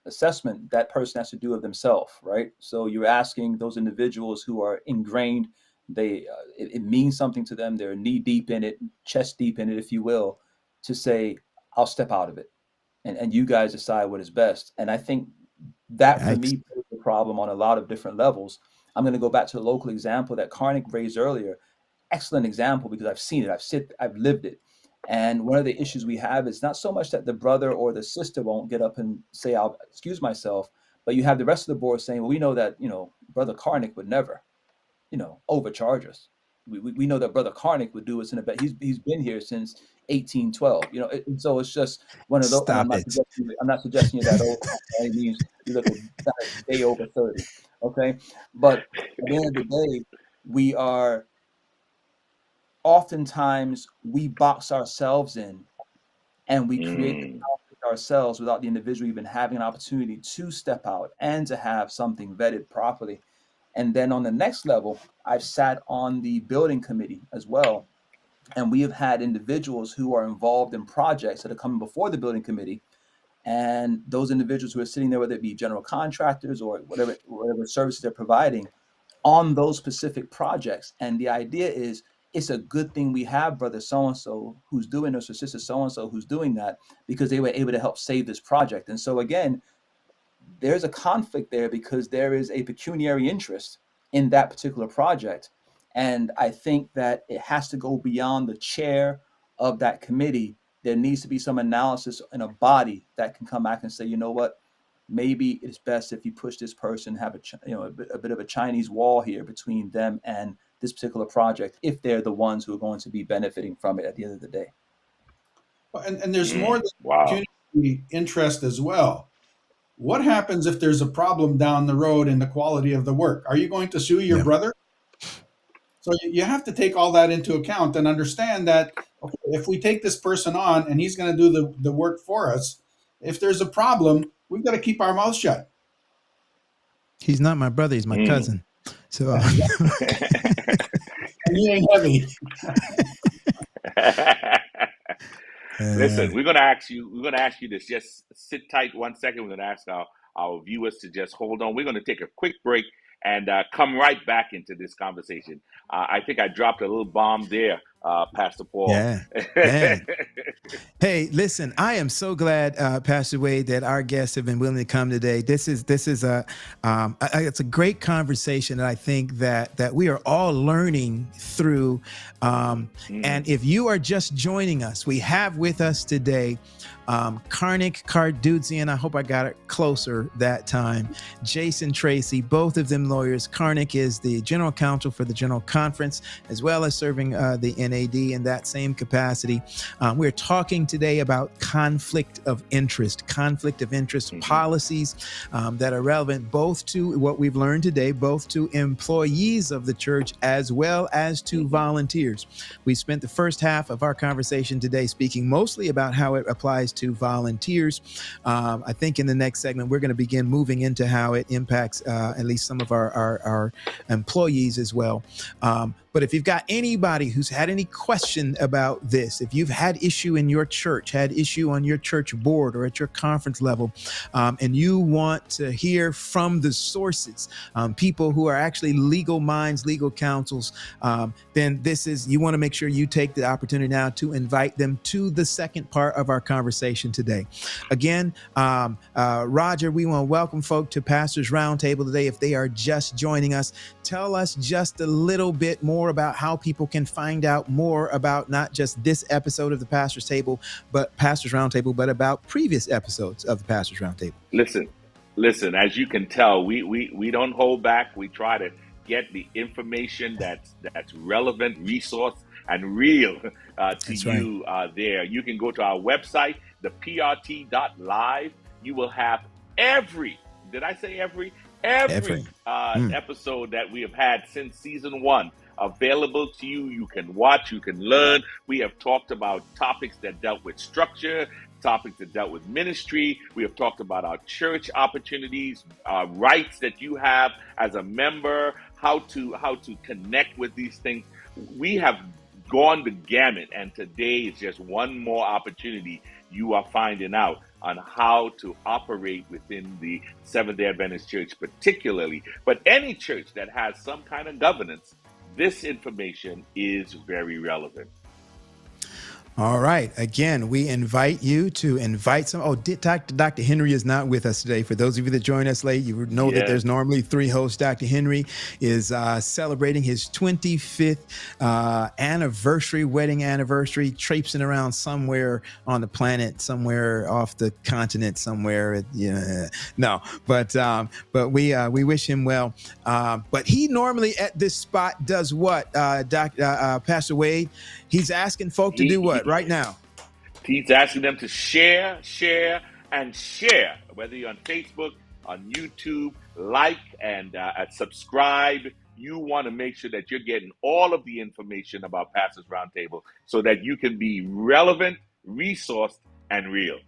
assessment that person has to do of themselves, right? So you're asking those individuals who are ingrained, it means something to them, they're knee deep in it, chest deep in it, if you will, to say, I'll step out of it. And you guys decide what is best. And I think that for me is the problem on a lot of different levels. I'm going to go back to the local example that Karnik raised earlier. Excellent example, because I've seen it, I've lived it. And one of the issues we have is not so much that the brother or the sister won't get up and say, I'll excuse myself, but you have the rest of the board saying, well, we know that, Brother Karnik would never, overcharge us. We know that Brother Karnik would do us in a bet. He's been here since 1812, and so it's just one of those. I'm not suggesting you're that old by any means. You look a day over 30, okay? But at the end of the day, we are oftentimes we box ourselves in, and we create the conflict ourselves without the individual even having an opportunity to step out and to have something vetted properly. And then on the next level, I've sat on the building committee as well. And we have had individuals who are involved in projects that are coming before the building committee. And those individuals who are sitting there, whether it be general contractors or whatever services they're providing on those specific projects. And the idea is, it's a good thing we have brother so-and-so who's doing this or sister so-and-so who's doing that, because they were able to help save this project. And so again, there's a conflict there because there is a pecuniary interest in that particular project. And I think that it has to go beyond the chair of that committee. There needs to be some analysis in a body that can come back and say, you know what, maybe it's best if you push this person, have a bit of a Chinese wall here between them and this particular project, if they're the ones who are going to be benefiting from it at the end of the day.
And there's more than pecuniary interest as well. What happens if there's a problem down the road in the quality of the work? Are you going to sue your brother? So you have to take all that into account and understand that, okay, if we take this person on and he's going to do the work for us, if there's a problem, we've got to keep our mouth shut.
He's not my brother, he's my cousin. So
he ain't heavy.
Listen, we're gonna ask you to just sit tight 1 second. We're gonna ask our viewers to just hold on. We're gonna take a quick break and come right back into this conversation. I think I dropped a little bomb there, Pastor Paul.
Yeah. Hey, listen, I am so glad, Pastor Wade, that our guests have been willing to come today. This is it's a great conversation that I think that we are all learning through. And if you are just joining us, we have with us today Karnik Kardudzian, I hope I got it closer that time, Jason Tracy, both of them lawyers. Karnik is the general counsel for the General Conference, as well as serving the NAD in that same capacity. We're talking today about conflict of interest policies that are relevant both to what we've learned today, both to employees of the church as well as to volunteers. We spent the first half of our conversation today speaking mostly about how it applies to volunteers. I think in the next segment, we're going to begin moving into how it impacts at least some of our employees as well. But if you've got anybody who's had any question about this, if you've had issue in your church, had issue on your church board or at your conference level, and you want to hear from the sources, people who are actually legal minds, legal counsels, then you want to make sure you take the opportunity now to invite them to the second part of our conversation today. Again, Roger, we want to welcome folk to Pastors Roundtable today. If they are just joining us, tell us just a little bit more about how people can find out more about not just this episode of the Pastors Roundtable, but about previous episodes of the Pastors Roundtable.
Listen, as you can tell, we don't hold back. We try to get the information that's relevant, resource, and real to you there. You can go to our website, theprt.live. You will have every episode that we have had since season 1 available to you. You can watch, you can learn. We have talked about topics that dealt with structure, topics that dealt with ministry. We have talked about our church opportunities, rights that you have as a member, how to connect with these things. We have gone the gamut, and today is just one more opportunity you are finding out on how to operate within the Seventh-Day Adventist Church particularly, but any church that has some kind of governance. This information is very relevant.
All right. Again, we invite you to invite some. Dr. Henry is not with us today. For those of you that join us late, you know that there's normally 3 hosts. Dr. Henry is celebrating his 25th wedding anniversary, traipsing around somewhere on the planet, somewhere off the continent, somewhere. But we wish him well. But he normally at this spot does what, Pastor Wade? He's asking folk to do what right now?
He's asking them to share, and share, whether you're on Facebook, on YouTube, like and subscribe. You want to make sure that you're getting all of the information about Pastors Roundtable so that you can be relevant, resourced, and real.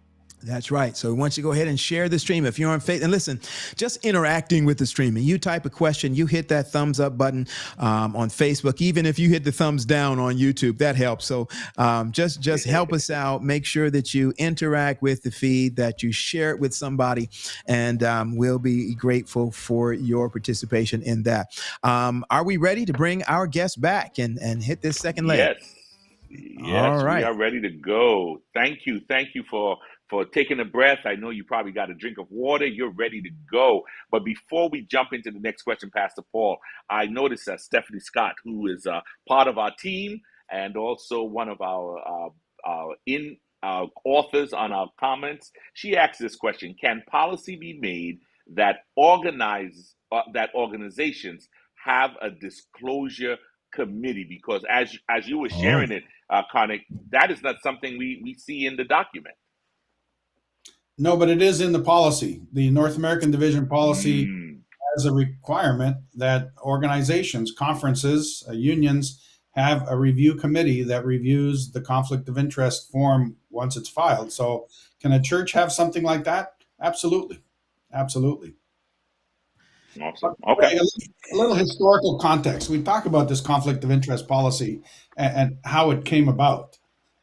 That's right. So once you go ahead and share the stream, if you're on Facebook, and listen, just interacting with the stream, and you type a question, you hit that thumbs up button on Facebook. Even if you hit the thumbs down on YouTube, that helps. So just help us out. Make sure that you interact with the feed, that you share it with somebody, and we'll be grateful for your participation in that. Are we ready to bring our guest back and hit this second leg?
Yes, all right. We are ready to go. Thank you for taking a breath. I know you probably got a drink of water. You're ready to go. But before we jump into the next question, Pastor Paul, I noticed that Stephanie Scott, who is part of our team and also one of our authors on our comments, she asked this question: can policy be made that organizations have a disclosure committee? Because as you were sharing it, Connick, that is not something we see in the document.
No, but it is in the policy. The North American Division policy has a requirement that organizations, conferences, unions have a review committee that reviews the conflict of interest form once it's filed. So can a church have something like that? Absolutely. Absolutely.
Awesome. Okay.
A little historical context. We talk about this conflict of interest policy and how it came about.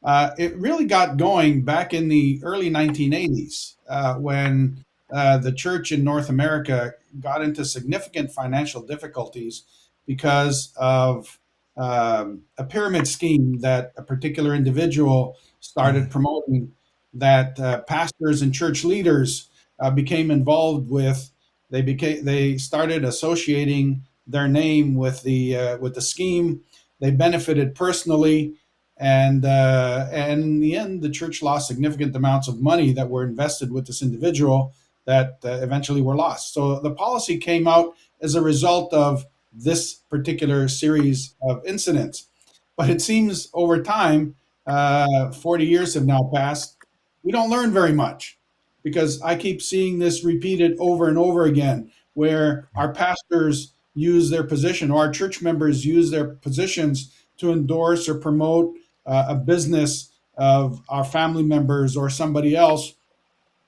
It really got going back in the early 1980s when the church in North America got into significant financial difficulties because of a pyramid scheme that a particular individual started promoting, that pastors and church leaders became involved with. They started associating their name with the scheme. They benefited personally. And in the end, the church lost significant amounts of money that were invested with this individual that eventually were lost. So the policy came out as a result of this particular series of incidents. But it seems over time, 40 years have now passed, we don't learn very much, because I keep seeing this repeated over and over again, where our pastors use their position, or our church members use their positions to endorse or promote a business of our family members or somebody else,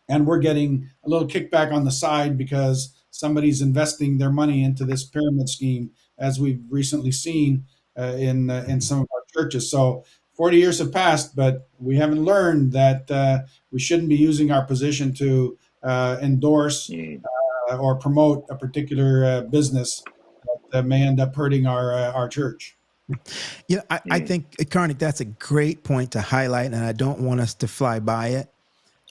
and we're getting a little kickback on the side because somebody's investing their money into this pyramid scheme, as we've recently seen in some of our churches. So 40 years have passed, but we haven't learned that we shouldn't be using our position to endorse
Mm.
or promote a particular business that may end up hurting our church.
Yeah, I think, Karnik, that's a great point to highlight, and I don't want us to fly by it.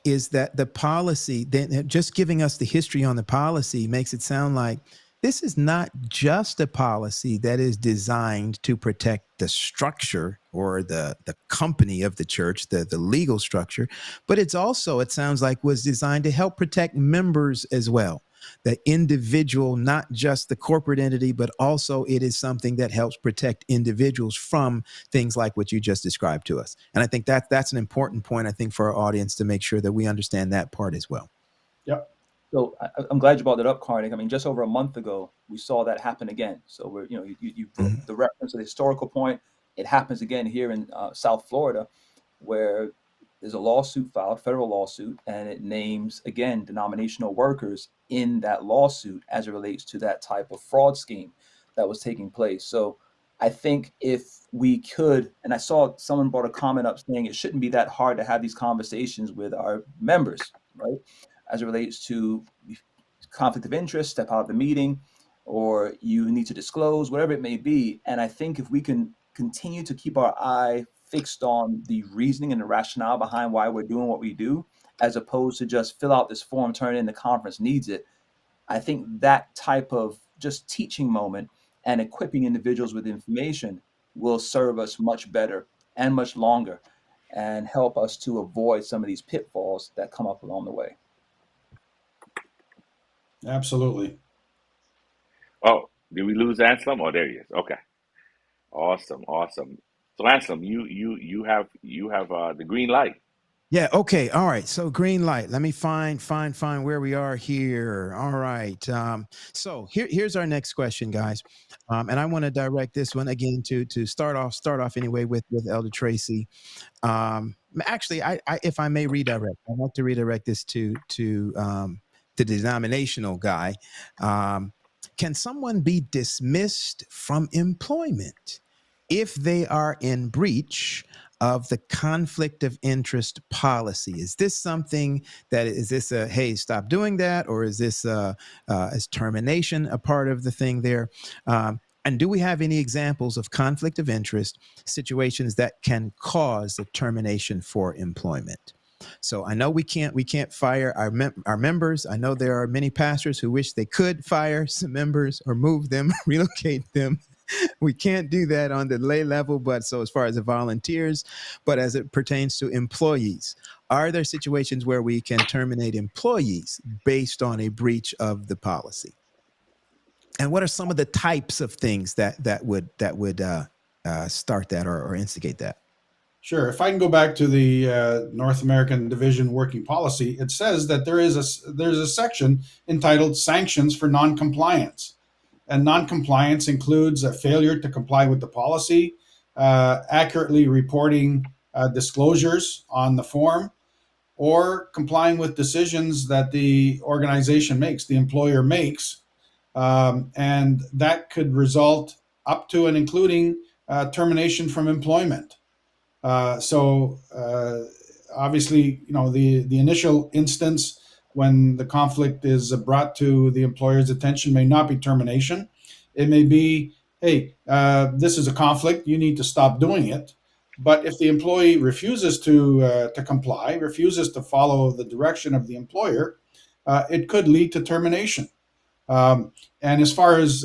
Is that the policy, then just giving us the history on the policy makes it sound like this is not just a policy that is designed to protect the structure or the company of the church, the legal structure, but it's also, it sounds like, was designed to help protect members as well. The individual, not just the corporate entity, but also it is something that helps protect individuals from things like what you just described to us. And I think that's an important point, I think, for our audience to make sure that we understand that part as well.
Yep.
So I'm glad you brought that up, Karnik. I mean, just over a month ago, we saw that happen again. So we're, you the reference to the historical point. It happens again here in South Florida, where there's a lawsuit filed, federal lawsuit, and it names, again, denominational workers in that lawsuit as it relates to that type of fraud scheme that was taking place. So I think if we could, and I saw someone brought a comment up saying it shouldn't be that hard to have these conversations with our members, right? As it relates to conflict of interest, step out of the meeting, or you need to disclose, whatever it may be. And I think if we can continue to keep our eye fixed on the reasoning and the rationale behind why we're doing what we do, as opposed to just fill out this form, turn it in, the conference needs it. I think that type of just teaching moment and equipping individuals with information will serve us much better and much longer and help us to avoid some of these pitfalls that come up along the way.
Absolutely.
Oh, did we lose Anselm? Oh, there he is. Okay. Awesome. So Anselm, you have the green light.
Yeah. Okay. All right. So green light. Let me find where we are here. All right. So here's our next question, guys. And I want to direct this one again to start off anyway with Elder Tracy. Actually, I if I may redirect, I'd like to redirect this to the denominational guy. Can someone be dismissed from employment if they are in breach of the conflict of interest policy? Is this something that is this a, hey, stop doing that? Or is this is termination a part of the thing there? And do we have any examples of conflict of interest situations that can cause a termination for employment? So I know we can't fire our members. I know there are many pastors who wish they could fire some members or move them, relocate them. We can't do that on the lay level, but so as far as the volunteers, but as it pertains to employees, are there situations where we can terminate employees based on a breach of the policy? And what are some of the types of things that would start that or instigate that?
Sure. If I can go back to the North American Division Working Policy, it says that there's a section entitled Sanctions for Noncompliance. And noncompliance includes a failure to comply with the policy, accurately reporting disclosures on the form, or complying with decisions that the organization makes, the employer makes. And that could result up to and including termination from employment. So obviously, the initial instance when the conflict is brought to the employer's attention may not be termination. It may be, hey, this is a conflict. You need to stop doing it. But if the employee refuses to comply, refuses to follow the direction of the employer, it could lead to termination. And as far as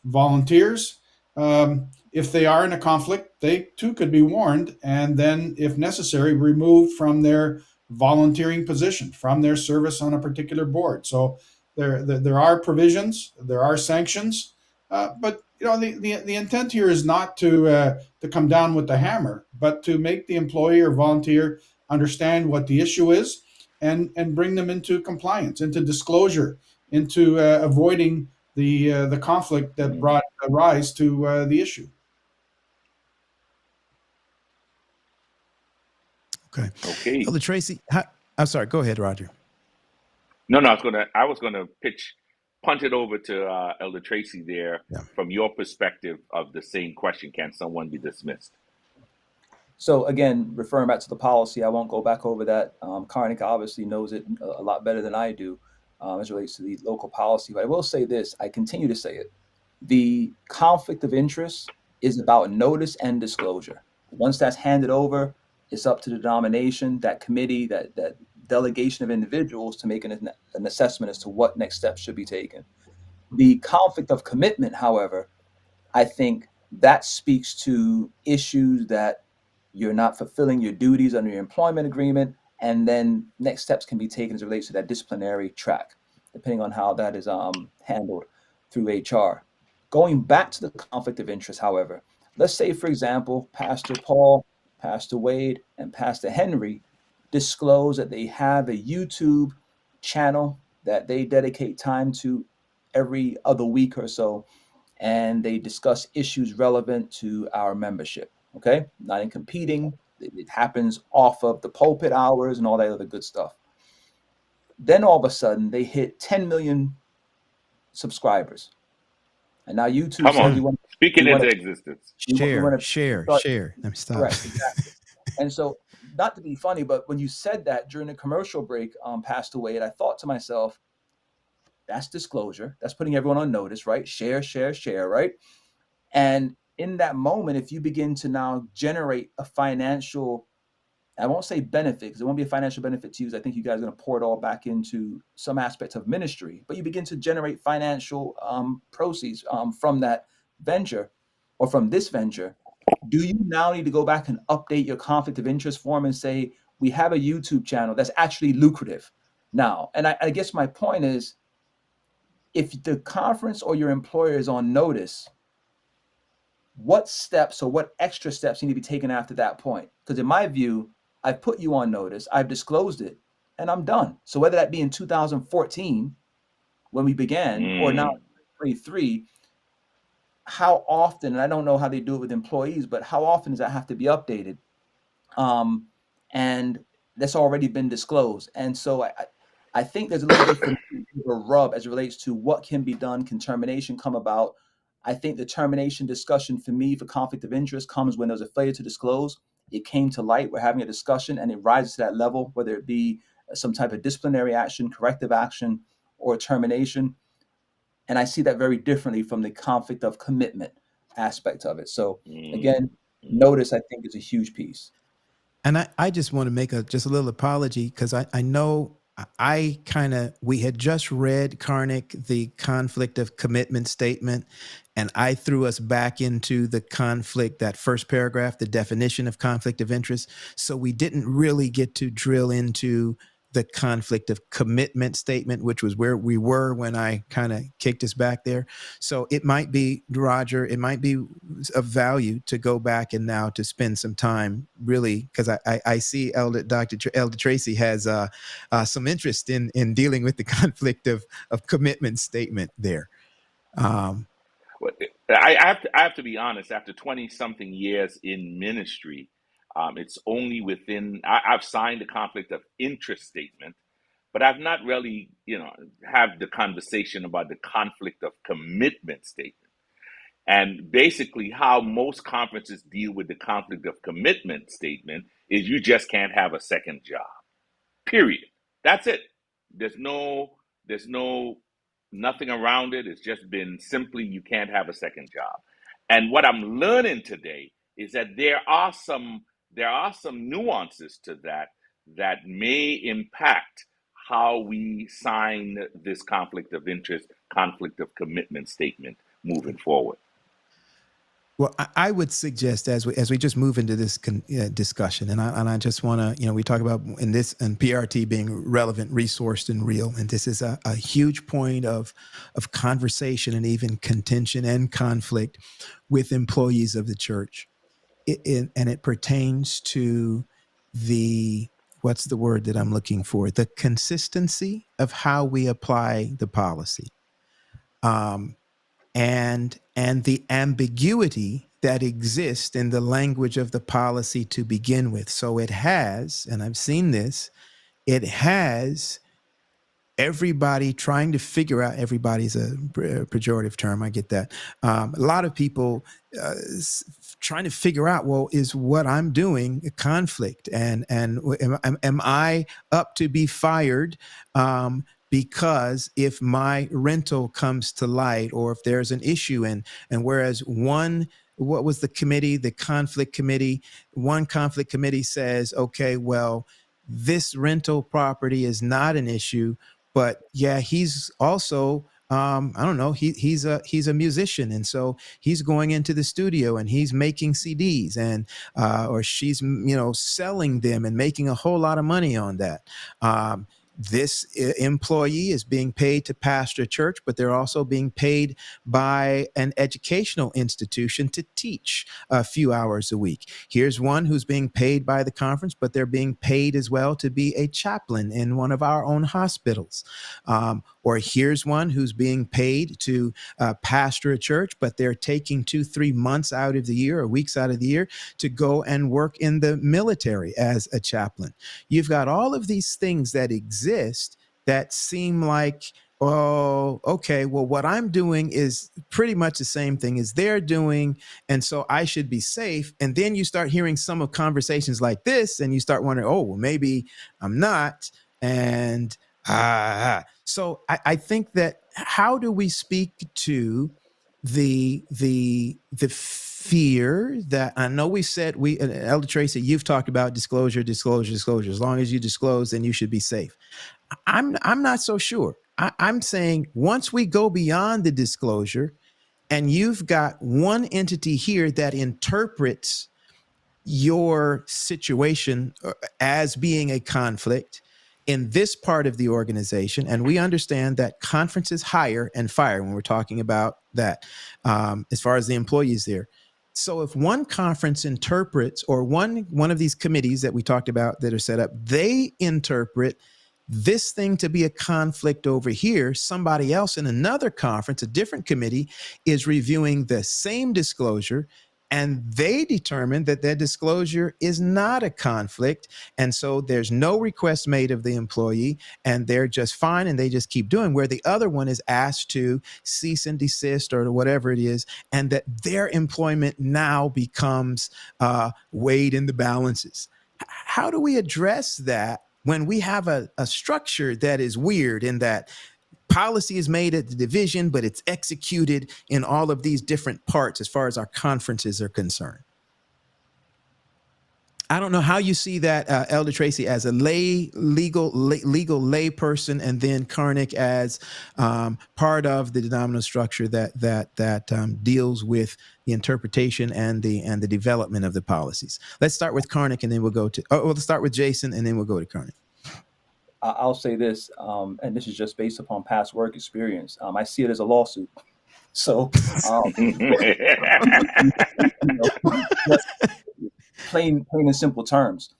volunteers, if they are in a conflict, they too could be warned and then, if necessary, removed from their volunteering position, from their service on a particular board. So there are provisions, there are sanctions, but the intent here is not to come down with the hammer, but to make the employee or volunteer understand what the issue is and bring them into compliance, into disclosure, into avoiding the conflict that brought a rise to the issue.
Okay.
Elder Tracy, I'm sorry. Go ahead, Roger.
No, I was gonna pitch punt it over to Elder Tracy there.
Yeah.
From your perspective of the same question, can someone be dismissed?
So again, referring back to the policy, I won't go back over that. Karnik obviously knows it a lot better than I do as it relates to the local policy. But I will say this, I continue to say it. The conflict of interest is about notice and disclosure. Once that's handed over, it's up to the denomination, that committee, that delegation of individuals to make an assessment as to what next steps should be taken. The conflict of commitment, however, I think that speaks to issues that you're not fulfilling your duties under your employment agreement, and then next steps can be taken as it relates to that disciplinary track, depending on how that is handled through HR. Going back to the conflict of interest, however, let's say, for example, Pastor Paul, Pastor Wade, and Pastor Henry disclose that they have a YouTube channel that they dedicate time to every other week or so, and they discuss issues relevant to our membership. Okay, not in competing. It happens off of the pulpit hours and all that other good stuff. Then all of a sudden they hit 10 million subscribers, and now YouTube
Come
says
on,
we want
speaking
we
into
wanna-
existence.
Share. Let me stop.
Correct, exactly. And so, not to be funny, but when you said that during the commercial break, Pastor Wade, I thought to myself, that's disclosure. That's putting everyone on notice, right? Share, right? And in that moment, if you begin to now generate a financial, I won't say benefit, because it won't be a financial benefit to you. I think you guys are going to pour it all back into some aspects of ministry, but you begin to generate financial proceeds from that venture or from this venture. Do you now need to go back and update your conflict of interest form and say, we have a YouTube channel that's actually lucrative now? And I guess my point is, if the conference or your employer is on notice, what steps or what extra steps need to be taken after that point? Because in my view, I've put you on notice, I've disclosed it, and I'm done. So whether that be in 2014 when we began or now 2023, how often, and I don't know how they do it with employees, but how often does that have to be updated? And that's already been disclosed. And so I think there's a little bit of a rub as it relates to what can be done. Can termination come about? I think the termination discussion for me for conflict of interest comes when there's a failure to disclose. It came to light, we're having a discussion, and it rises to that level, whether it be some type of disciplinary action, corrective action, or termination. And I see that very differently from the conflict of commitment aspect of it. So again, notice, I think, is a huge piece.
And I just want to make just a little apology, because I know we had just read, Karnik, the conflict of commitment statement, and I threw us back into the conflict, that first paragraph, the definition of conflict of interest. So we didn't really get to drill into the conflict of commitment statement, which was where we were when I kind of kicked us back there. So it might be, Roger, it might be of value to go back and now to spend some time, really, because I see Dr. Elder Tracy has some interest in dealing with the conflict of commitment statement there.
I have to be honest. After 20-something years in ministry, it's only within, I've signed a conflict of interest statement, but I've not really, have the conversation about the conflict of commitment statement. And basically how most conferences deal with the conflict of commitment statement is you just can't have a second job, period. That's it. There's nothing around it. It's just been simply, you can't have a second job. And what I'm learning today is that there are some nuances to that may impact how we sign this conflict of interest, conflict of commitment statement moving forward.
Well, I would suggest as we just move into this discussion, and I just want to, we talk about in PRT being relevant, resourced, and real, and this is a huge point of conversation and even contention and conflict with employees of the church, and it pertains to what's the word that I'm looking for? The consistency of how we apply the policy. And the ambiguity that exists in the language of the policy to begin with. So it has, and I've seen this, it has everybody trying to figure out, everybody's a pejorative term, I get that. A lot of people trying to figure out, well, is what I'm doing a conflict? And am I up to be fired? Because if my rental comes to light, or if there's an issue, and whereas what was the committee, the conflict committee, one conflict committee says, okay, well, this rental property is not an issue, but yeah, he's also, I don't know, he's a musician, and so he's going into the studio and he's making CDs, and or she's selling them and making a whole lot of money on that. This employee is being paid to pastor a church, but they're also being paid by an educational institution to teach a few hours a week. Here's one who's being paid by the conference, but they're being paid as well to be a chaplain in one of our own hospitals. Or here's one who's being paid to pastor a church, but they're taking 2-3 months out of the year, or weeks out of the year, to go and work in the military as a chaplain. You've got all of these things that exist that seem like, oh, okay, well, what I'm doing is pretty much the same thing as they're doing, and so I should be safe. And then you start hearing some of conversations like this, and you start wondering, oh, well, maybe I'm not. And so I think that, how do we speak to the fear that, I know we said, Elder Tracy, you've talked about disclosure. As long as you disclose, then you should be safe. I'm not so sure. I'm saying, once we go beyond the disclosure, and you've got one entity here that interprets your situation as being a conflict in this part of the organization, and we understand that conferences hire and fire when we're talking about that, as far as the employees there. So if one conference interprets, or one of these committees that we talked about that are set up, they interpret this thing to be a conflict over here, somebody else in another conference, a different committee, is reviewing the same disclosure, and they determine that their disclosure is not a conflict. And so there's no request made of the employee, and they're just fine, and they just keep doing, where the other one is asked to cease and desist, or whatever it is, and that their employment now becomes weighed in the balances. How do we address that when we have a structure that is weird, in that policy is made at the division, but it's executed in all of these different parts as far as our conferences are concerned? I don't know how you see that, Elder Tracy, as a legal lay person, and then Karnick as part of the denominational structure that deals with the interpretation and the development of the policies. Let's start with Karnick, and then we'll go to. Let's start with Jason, and then we'll go to Karnick.
I'll say this, and this is just based upon past work experience. I see it as a lawsuit. So, plain and simple terms,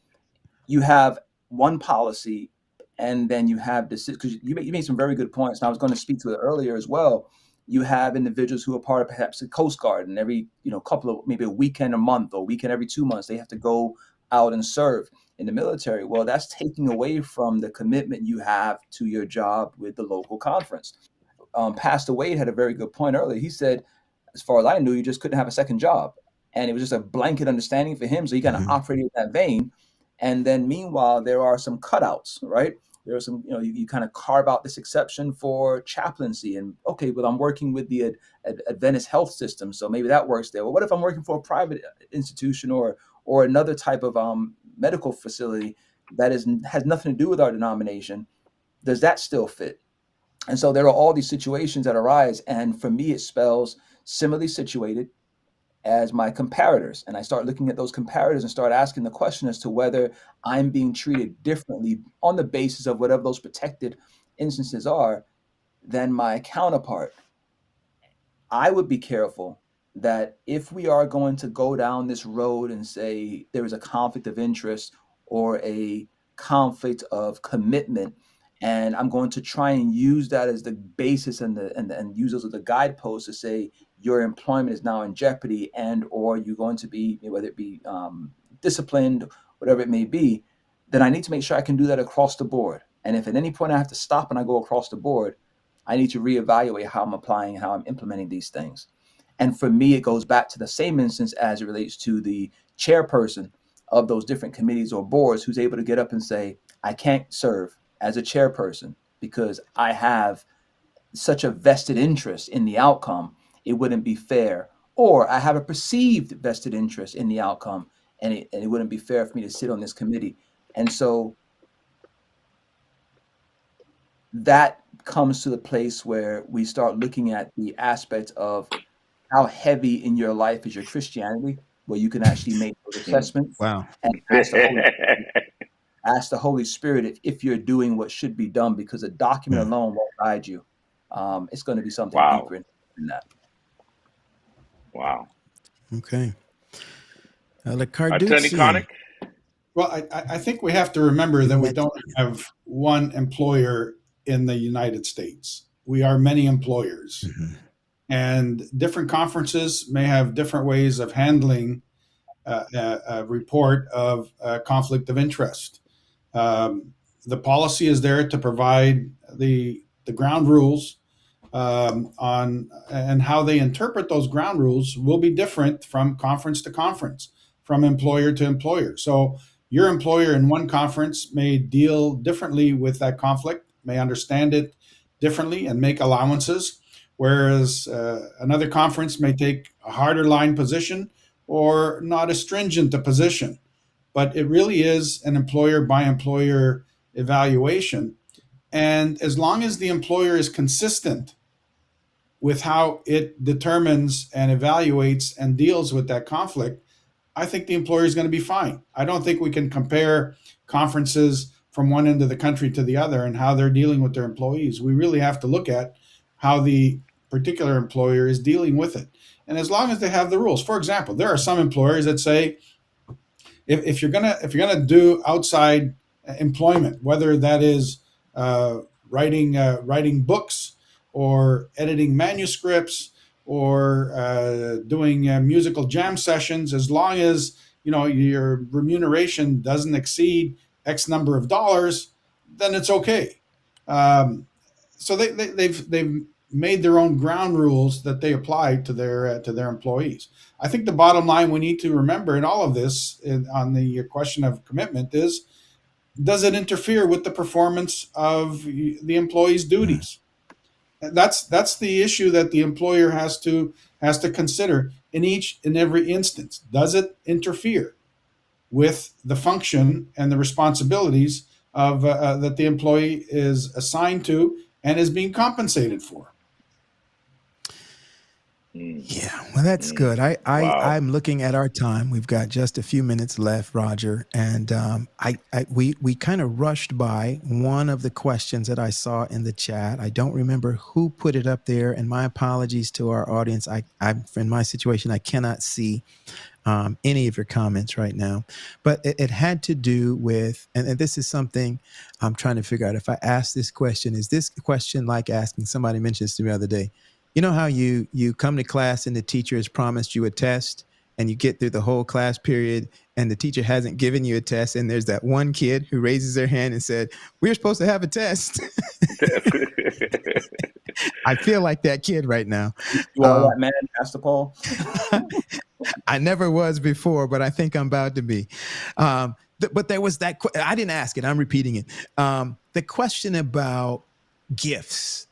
you have one policy, and then you have this, because you made some very good points, and I was going to speak to it earlier as well. You have individuals who are part of perhaps the Coast Guard, and every couple of, maybe a weekend a month, or a weekend every 2 months, they have to go out and serve in the military. Well, that's taking away from the commitment you have to your job with the local conference. Pastor Wade had a very good point earlier. He said, as far as I knew, you just couldn't have a second job. And it was just a blanket understanding for him. So he kind of operated in that vein. And then meanwhile, there are some cutouts, right? There are some, you kind of carve out this exception for chaplaincy. And okay, well, I'm working with the Adventist health system, so maybe that works there. Well, what if I'm working for a private institution, or another type of medical facility that has nothing to do with our denomination? Does that still fit? And so there are all these situations that arise. And for me, it spells similarly situated as my comparators. And I start looking at those comparators and start asking the question as to whether I'm being treated differently on the basis of whatever those protected instances are than my counterpart. I would be careful that if we are going to go down this road and say there is a conflict of interest or a conflict of commitment, and I'm going to try and use that as the basis and use those as the guideposts to say your employment is now in jeopardy, and or you're going to be, whether it be disciplined, whatever it may be, then I need to make sure I can do that across the board. And if at any point I have to stop and I go across the board, I need to reevaluate how I'm applying, how I'm implementing these things. And for me, it goes back to the same instance as it relates to the chairperson of those different committees or boards who's able to get up and say, I can't serve as a chairperson because I have such a vested interest in the outcome. It wouldn't be fair. Or I have a perceived vested interest in the outcome, and it wouldn't be fair for me to sit on this committee. And so that comes to the place where we start looking at the aspect of how heavy in your life is your Christianity, where you can actually make those assessments
Wow.
and ask the Holy Spirit if you're doing what should be done, because a document alone won't guide you. It's going to be something deeper in that.
Wow.
Okay.
Attorney Connick?
Well, I think we have to remember that we don't have one employer in the United States. We are many employers. Mm-hmm. And different conferences may have different ways of handling a report of conflict of interest. The policy is there to provide the ground rules on, and how they interpret those ground rules will be different from conference to conference, from employer to employer. So your employer in one conference may deal differently with that conflict, may understand it differently and make allowances, whereas another conference may take a harder line position or not as stringent a position. But it really is an employer by employer evaluation. And as long as the employer is consistent with how it determines and evaluates and deals with that conflict, I think the employer is going to be fine. I don't think we can compare conferences from one end of the country to the other and how they're dealing with their employees. We really have to look at how the particular employer is dealing with it. And as long as they have the rules. For example, there are some employers that say, if you're gonna do outside employment, whether that is writing books or editing manuscripts or doing musical jam sessions, as long as your remuneration doesn't exceed X number of dollars, then it's okay. So they've made their own ground rules that they apply to their employees. I think the bottom line we need to remember in all of this, on the question of commitment, is, does it interfere with the performance of the employee's duties? That's the issue that the employer has to consider in each and every instance. Does it interfere with the function and the responsibilities of that the employee is assigned to and is being compensated for?
Yeah, well, that's good. I'm looking at our time. We've got just a few minutes left, Roger, and we kind of rushed by one of the questions that I saw in the chat. I don't remember who put it up there, and my apologies to our audience. I'm in my situation, I cannot see any of your comments right now, but it had to do with, and this is something I'm trying to figure out. If I ask this question, is this question like asking, somebody mentioned this to me the other day, you know how you come to class and the teacher has promised you a test and you get through the whole class period and the teacher hasn't given you a test, and there's that one kid who raises their hand and said, we're supposed to have a test. I feel like that kid right now.
You are that man, Pastor Paul?
I never was before, but I think I'm about to be. But there was that, I didn't ask it, I'm repeating it. The question about gifts.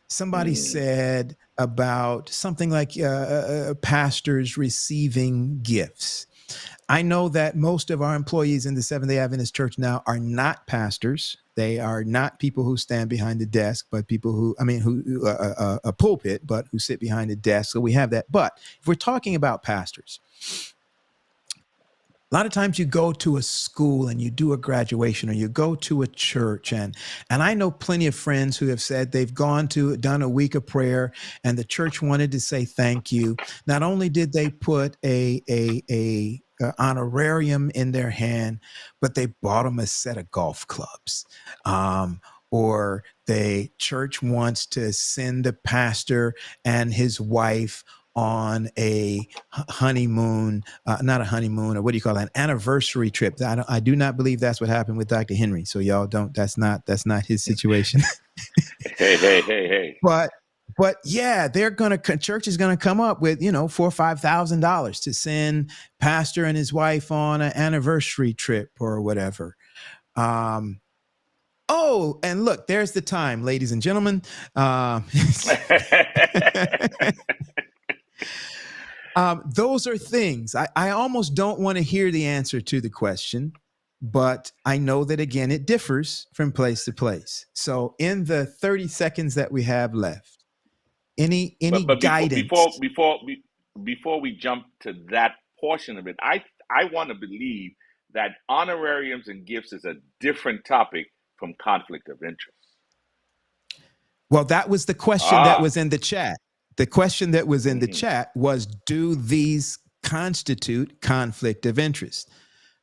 Somebody said about something like pastors receiving gifts. I know that most of our employees in the Seventh-Day Adventist Church now are not pastors. They are not people who stand behind the desk, but people who a pulpit, but who sit behind a desk. So we have that. But if we're talking about pastors, a lot of times you go to a school and you do a graduation, or you go to a church, and I know plenty of friends who have said they've done a week of prayer and the church wanted to say thank you. Not only did they put a honorarium in their hand, but they bought them a set of golf clubs. Or the church wants to send the pastor and his wife on a honeymoon, not a honeymoon, or what do you call it, an anniversary trip. I do not believe that's what happened with Dr. Henry. So y'all don't. That's not his situation.
Hey.
But yeah, church is gonna come up with $4,000 or $5,000 to send pastor and his wife on an anniversary trip or whatever. Oh, and look, there's the time, ladies and gentlemen. Those are things I almost don't want to hear the answer to the question, but I know that, again, it differs from place to place. So in the 30 seconds that we have left, any
but
guidance?
before we jump to that portion of it, I want to believe that honorariums and gifts is a different topic from conflict of interest.
Well, that was the question that was in the chat. The question that was in the chat was, do these constitute conflict of interest?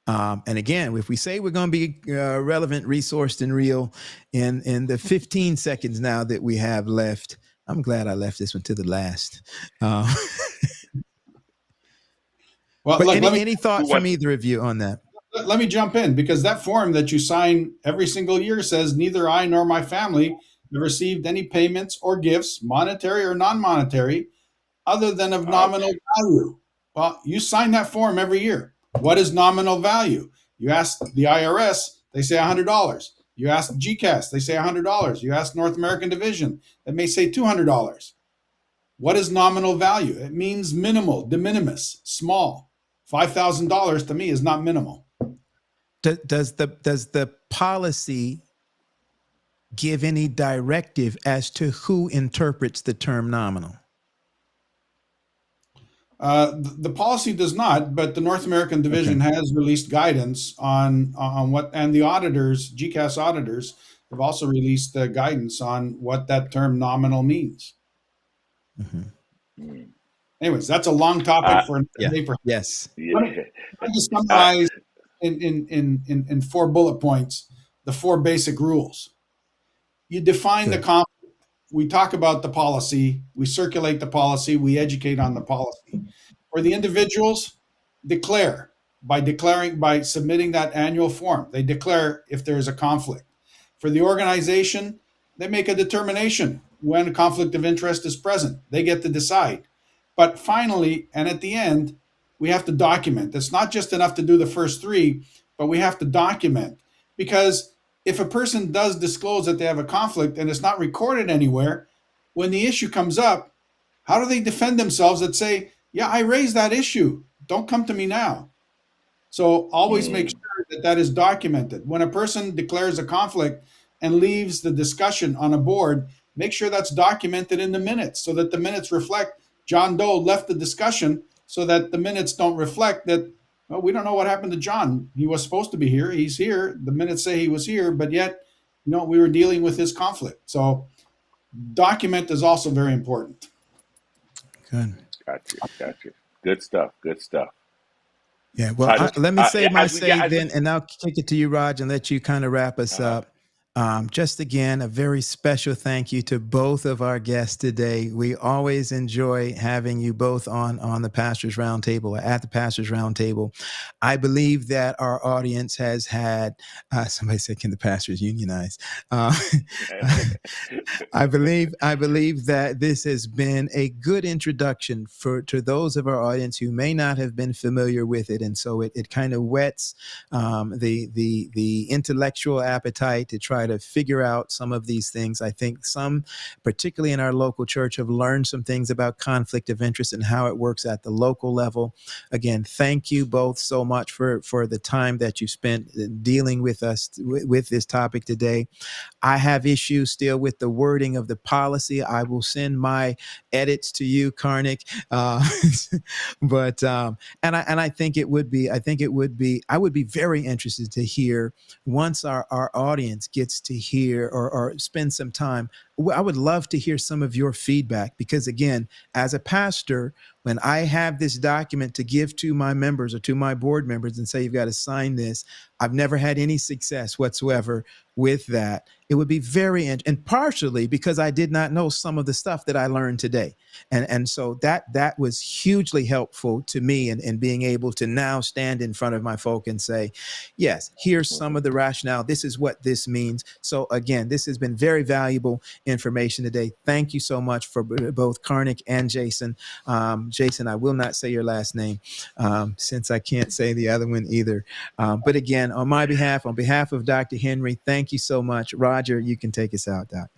And again, if we say we're going to be relevant, resourced, and real in the 15 seconds now that we have left, I'm glad I left this one to the last.
Well,
but
look,
any thought from either of you on that?
Let me jump in, because that form that you sign every single year says neither I nor my family have received any payments or gifts, monetary or non-monetary, other than of nominal value. Well, you sign that form every year. What is nominal value? You ask the IRS, they say $100. You ask GCAS, they say $100. You ask North American Division, they may say $200. What is nominal value? It means minimal, de minimis, small. $5,000 to me is not minimal.
Does the policy give any directive as to who interprets the term nominal?
The policy does not, but the North American Division has released guidance on what, and the auditors, GCAS auditors, have also released guidance on what that term nominal means. Anyways, that's a long topic for another day.
Yes.
Let me just summarize in 4 bullet points the 4 basic rules. You define the conflict. We talk about the policy. We circulate the policy. We educate on the policy. For the individuals, declare by submitting that annual form. They declare if there is a conflict. For the organization, they make a determination when a conflict of interest is present. They get to decide. But finally, and at the end, we have to document. It's not just enough to do the first 3, but we have to document. Because if a person does disclose that they have a conflict and it's not recorded anywhere, when the issue comes up, how do they defend themselves that say, yeah, I raised that issue. Don't come to me now. So always make sure that that is documented. When a person declares a conflict and leaves the discussion on a board, make sure that's documented in the minutes so that the minutes reflect John Doe left the discussion, so that the minutes don't reflect that, well, we don't know what happened to John. He was supposed to be here. He's here. The minutes say he was here, but yet, we were dealing with his conflict. So document is also very important.
Good.
Gotcha. Good stuff.
Yeah. Well, let me say my say then, and I'll kick it to you, Raj, and let you kind of wrap us up. Just again, a very special thank you to both of our guests today. We always enjoy having you both on the Pastors Roundtable, at the Pastors Roundtable. I believe that our audience has had, somebody said, can the pastors unionize? I believe that this has been a good introduction to those of our audience who may not have been familiar with it. And so it kind of whets the intellectual appetite to try to figure out some of these things. I think some, particularly in our local church, have learned some things about conflict of interest and how it works at the local level. Again, thank you both so much for the time that you spent dealing with us with this topic today. I have issues still with the wording of the policy. I will send my edits to you, Karnik. But I think it would be, I would be very interested to hear, once our audience gets to hear or spend some time, I would love to hear some of your feedback, because again, as a pastor, when I have this document to give to my members or to my board members and say, you've got to sign this, I've never had any success whatsoever with that. It would be and partially because I did not know some of the stuff that I learned today. And so that was hugely helpful to me in being able to now stand in front of my folk and say, yes, here's some of the rationale. This is what this means. So again, this has been very valuable information today. Thank you so much for both Karnik and Jason. Jason, I will not say your last name since I can't say the other one either. But again, on my behalf, on behalf of Dr. Henry, thank you so much. Roger, you can take us out, Doc.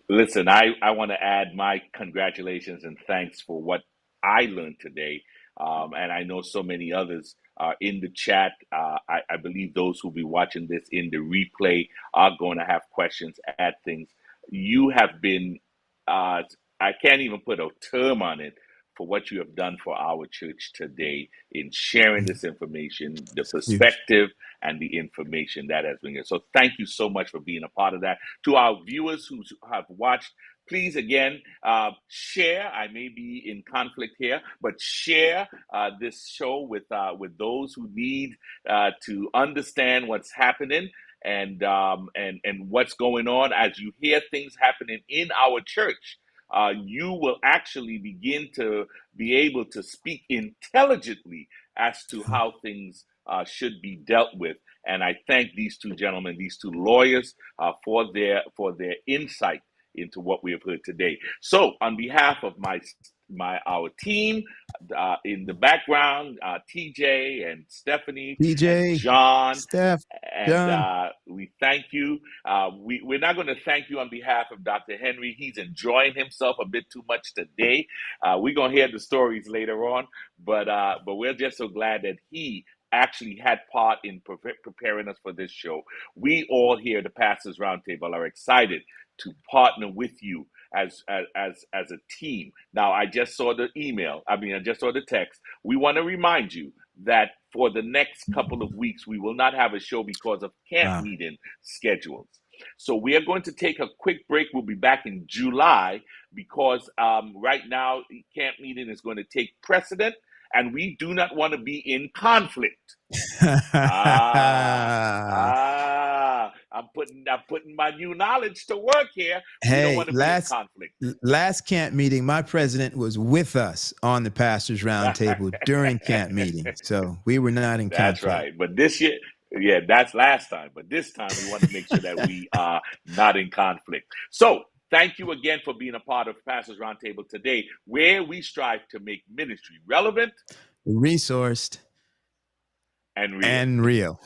Listen, I want to add my congratulations and thanks for what I learned today. And I know so many others are in the chat. I believe those who'll be watching this in the replay are going to have questions, add things. You have been, I can't even put a term on it, for what you have done for our church today in sharing this information, the perspective, and the information that has been here. So thank you so much for being a part of that. To our viewers who have watched, please again share. I may be in conflict here, but share this show with those who need to understand what's happening and what's going on. As you hear things happening in our church, you will actually begin to be able to speak intelligently as to how things should be dealt with. And I thank these two gentlemen, these two lawyers, for their insight into what we have heard today. So, on behalf of our team in the background, TJ and Stephanie and
DJ,
John,
Steph,
and
John.
we thank you. We're not going to thank you on behalf of Dr. Henry. He's enjoying himself a bit too much today. We're going to hear the stories later on, but we're just so glad that he actually had part in preparing us for this show. We all here, the Pastors Roundtable, are excited to partner with you as a team. Now, I just saw the email. I just saw the text. We want to remind you that for the next couple of weeks, we will not have a show because of camp meeting schedules. So we are going to take a quick break. We'll be back in July because right now camp meeting is going to take precedent, and we do not want to be in conflict. I'm putting my new knowledge to work here. We don't want to be in conflict.
Last camp meeting, my president was with us on the Pastors Roundtable during camp meeting, so we were not in conflict.
That's right. But this year, yeah, that's last time. But this time, we want to make sure that we are not in conflict. So, thank you again for being a part of Pastors Roundtable today, where we strive to make ministry relevant,
resourced,
and real.